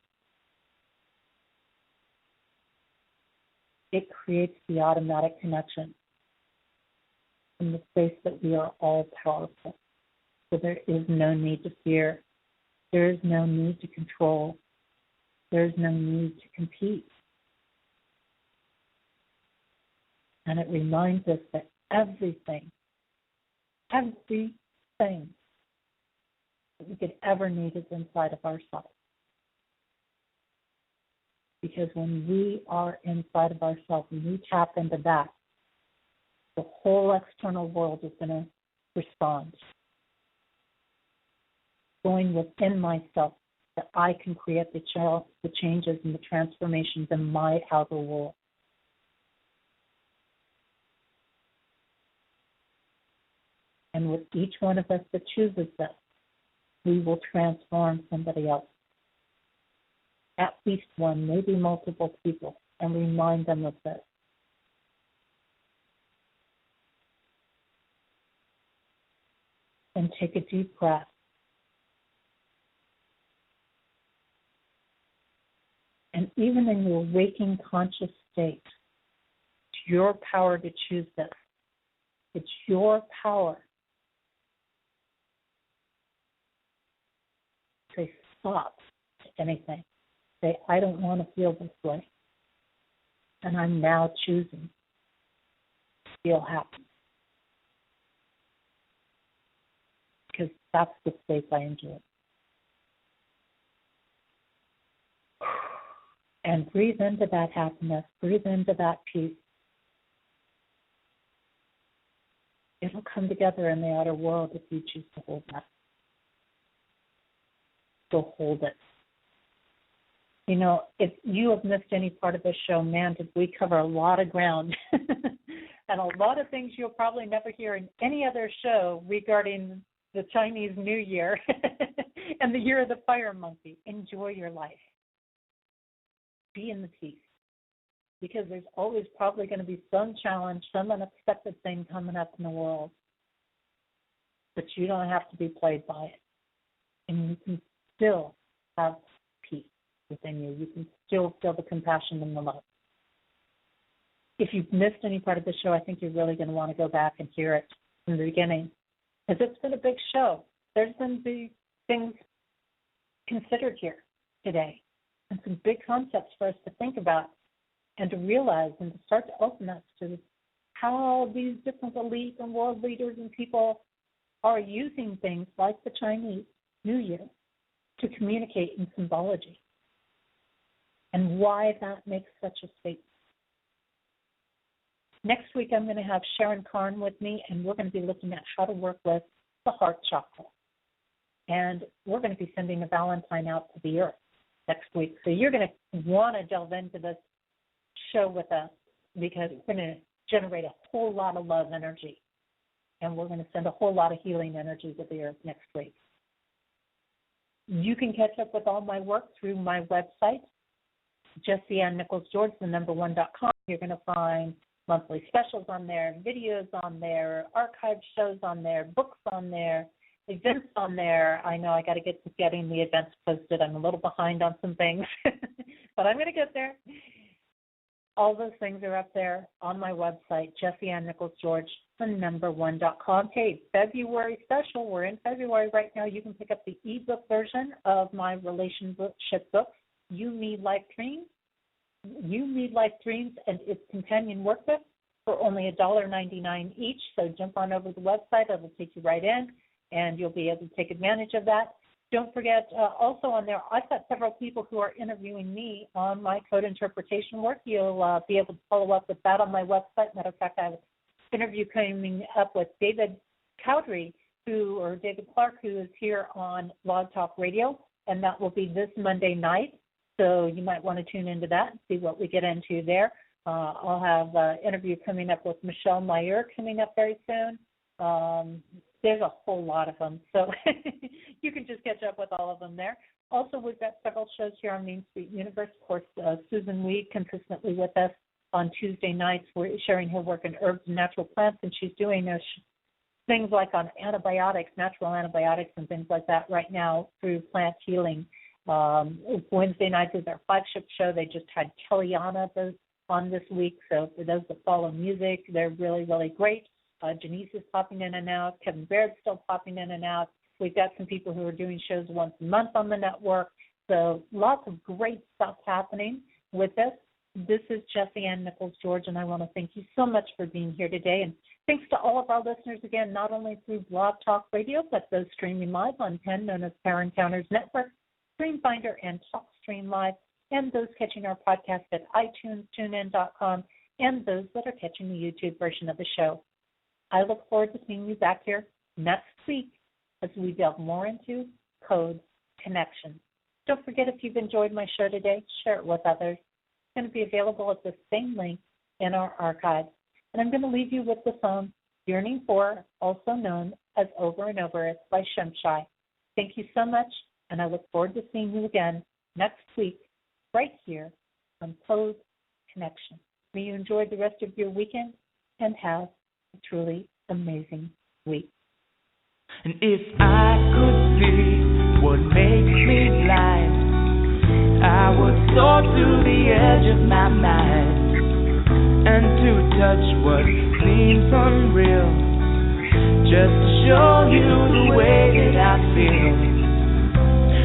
it creates the automatic connection in the space that we are all powerful. So there is no need to fear. There is no need to control. There is no need to compete. And it reminds us that everything that we could ever need is inside of ourselves. Because when we are inside of ourselves and we tap into that, the whole external world is going to respond. Going within myself, that I can create the changes and the transformations in my outer world. And with each one of us that chooses this, we will transform somebody else. At least one, maybe multiple people, and remind them of this. And take a deep breath. And even in your waking conscious state, it's your power to choose this. It's your power. Say stop to anything. Say, I don't want to feel this way. And I'm now choosing to feel happy. Because that's the state I enjoy. And breathe into that happiness. Breathe into that peace. It'll come together in the outer world if you choose to hold that. So hold it. If you have missed any part of this show, man, did we cover a lot of ground. And a lot of things you'll probably never hear in any other show regarding the Chinese New Year and the Year of the Fire Monkey. Enjoy your life. Be in the peace. because there's always probably going to be some challenge, some unexpected thing coming up in the world. But you don't have to be played by it. And you can still have peace within you. You can still feel the compassion and the love. If you've missed any part of the show, I think you're really going to want to go back and hear it from the beginning, because it's been a big show. There's been big things considered here today, and some big concepts for us to think about and to realize and to start to open us to how these different elites and world leaders and people are using things like the Chinese New Year to communicate in symbology, and why that makes such a statement. Next week, I'm going to have Sharon Karn with me, and we're going to be looking at how to work with the heart chakra. And we're going to be sending a Valentine out to the earth next week. So you're going to want to delve into this show with us, because it's going to generate a whole lot of love energy. And we're going to send a whole lot of healing energy to the earth next week. You can catch up with all my work through my website, JessieAnnNicholsGeorge1.com. You're going to find monthly specials on there, videos on there, archived shows on there, books on there, events on there. I know I got to get to getting the events posted. I'm a little behind on some things, but I'm going to get there. All those things are up there on my website, JessieAnnNicholsGeorge1.com. Hey, February special. We're in February right now. You can pick up the ebook version of my relationship book, You Need Life Dreams. You Need Life Dreams and its companion workbook for only $1.99 each. So jump on over to the website. It'll take you right in, and you'll be able to take advantage of that. Don't forget, also on there, I've got several people who are interviewing me on my code interpretation work. You'll be able to follow up with that on my website. Matter of fact, I have an interview coming up with David Cowdery, David Clark, who is here on Blog Talk Radio, and that will be this Monday night. So you might want to tune into that and see what we get into there. I'll have an interview coming up with Michelle Meyer coming up very soon. There's a whole lot of them, so you can just catch up with all of them there. Also, we've got several shows here on Main Street Universe. Of course, Susan Weed consistently with us on Tuesday nights. We're sharing her work in herbs and natural plants, and she's doing things like on antibiotics, natural antibiotics and things like that right now through plant healing. Wednesday nights is our flagship show. They just had Kellyanna on this week, so for those that follow music, they're really, really great. Janice is popping in and out. Kevin Baird's still popping in and out. We've got some people who are doing shows once a month on the network, so lots of great stuff happening with us. This is Jessie Ann Nichols George, and I want to thank you so much for being here today. And thanks to all of our listeners, again, not only through Blog Talk Radio, but those streaming live on PEN, known as Power Encounters Network, StreamFinder, and TalkStream Live, and those catching our podcast at iTunes, TuneIn.com, and those that are catching the YouTube version of the show. I look forward to seeing you back here next week as we delve more into code connection. Don't forget, if you've enjoyed my show today, share it with others. It's going to be available at the same link in our archive. And I'm going to leave you with the song Yearning For, also known as Over and Over. It's by Shemshai. Thank you so much, and I look forward to seeing you again next week right here on Code Connection. May you enjoy the rest of your weekend and have a truly amazing week. And if I could see what makes me blind, I would soar to the edge of my mind, and to touch what seems unreal, just to show you the way that I feel.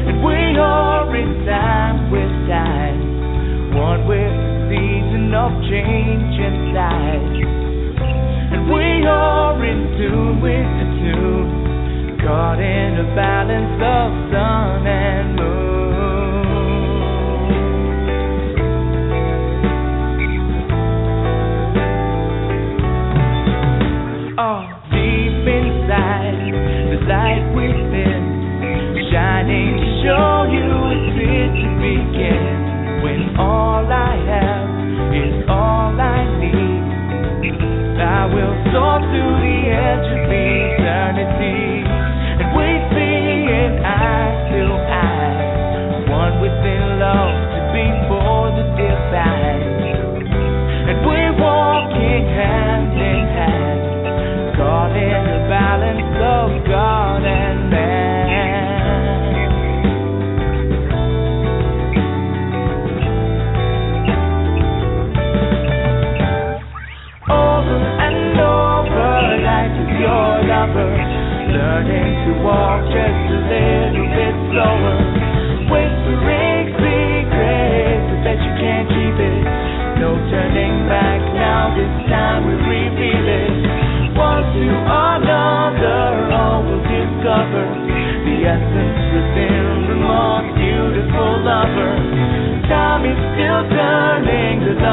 And we are in time with time, one with the season of change inside. And we are in tune with the tune, caught in a balance of sun and moon. Oh, deep inside, the light within, shining to show you it's it to begin. When all I have is all I need, I will soar to the edge of eternity, and we see it eye to eye.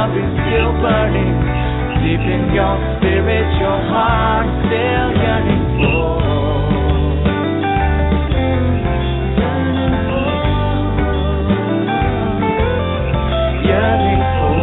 love is still burning. Deep in your spirit, your heart is still yearning for. Yearning for.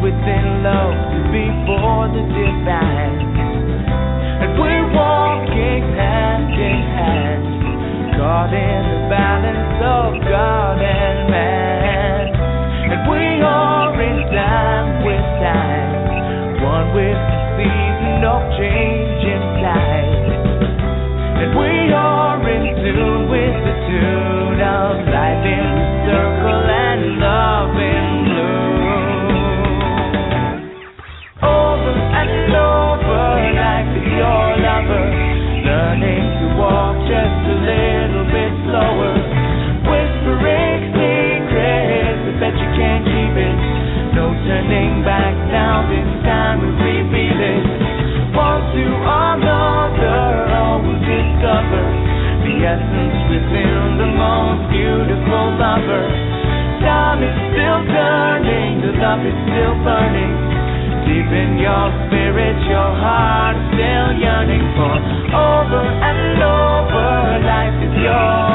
Within love before the divine, and we're walking hand in hand, caught in the balance of God and man, and we are in time with time, one with the season of change inside, and we are in tune with the tune of life in the circle and love in bloom. And over like your lover, learning to walk just a little bit slower, whispering secrets, I bet you can't keep it. No turning back now, this time we reveal it. One to another, all will discover the essence within the most beautiful lover. Time is still turning, the love is still burning. Deep in your spirit, your heart is still yearning for. Over and over, life is yours.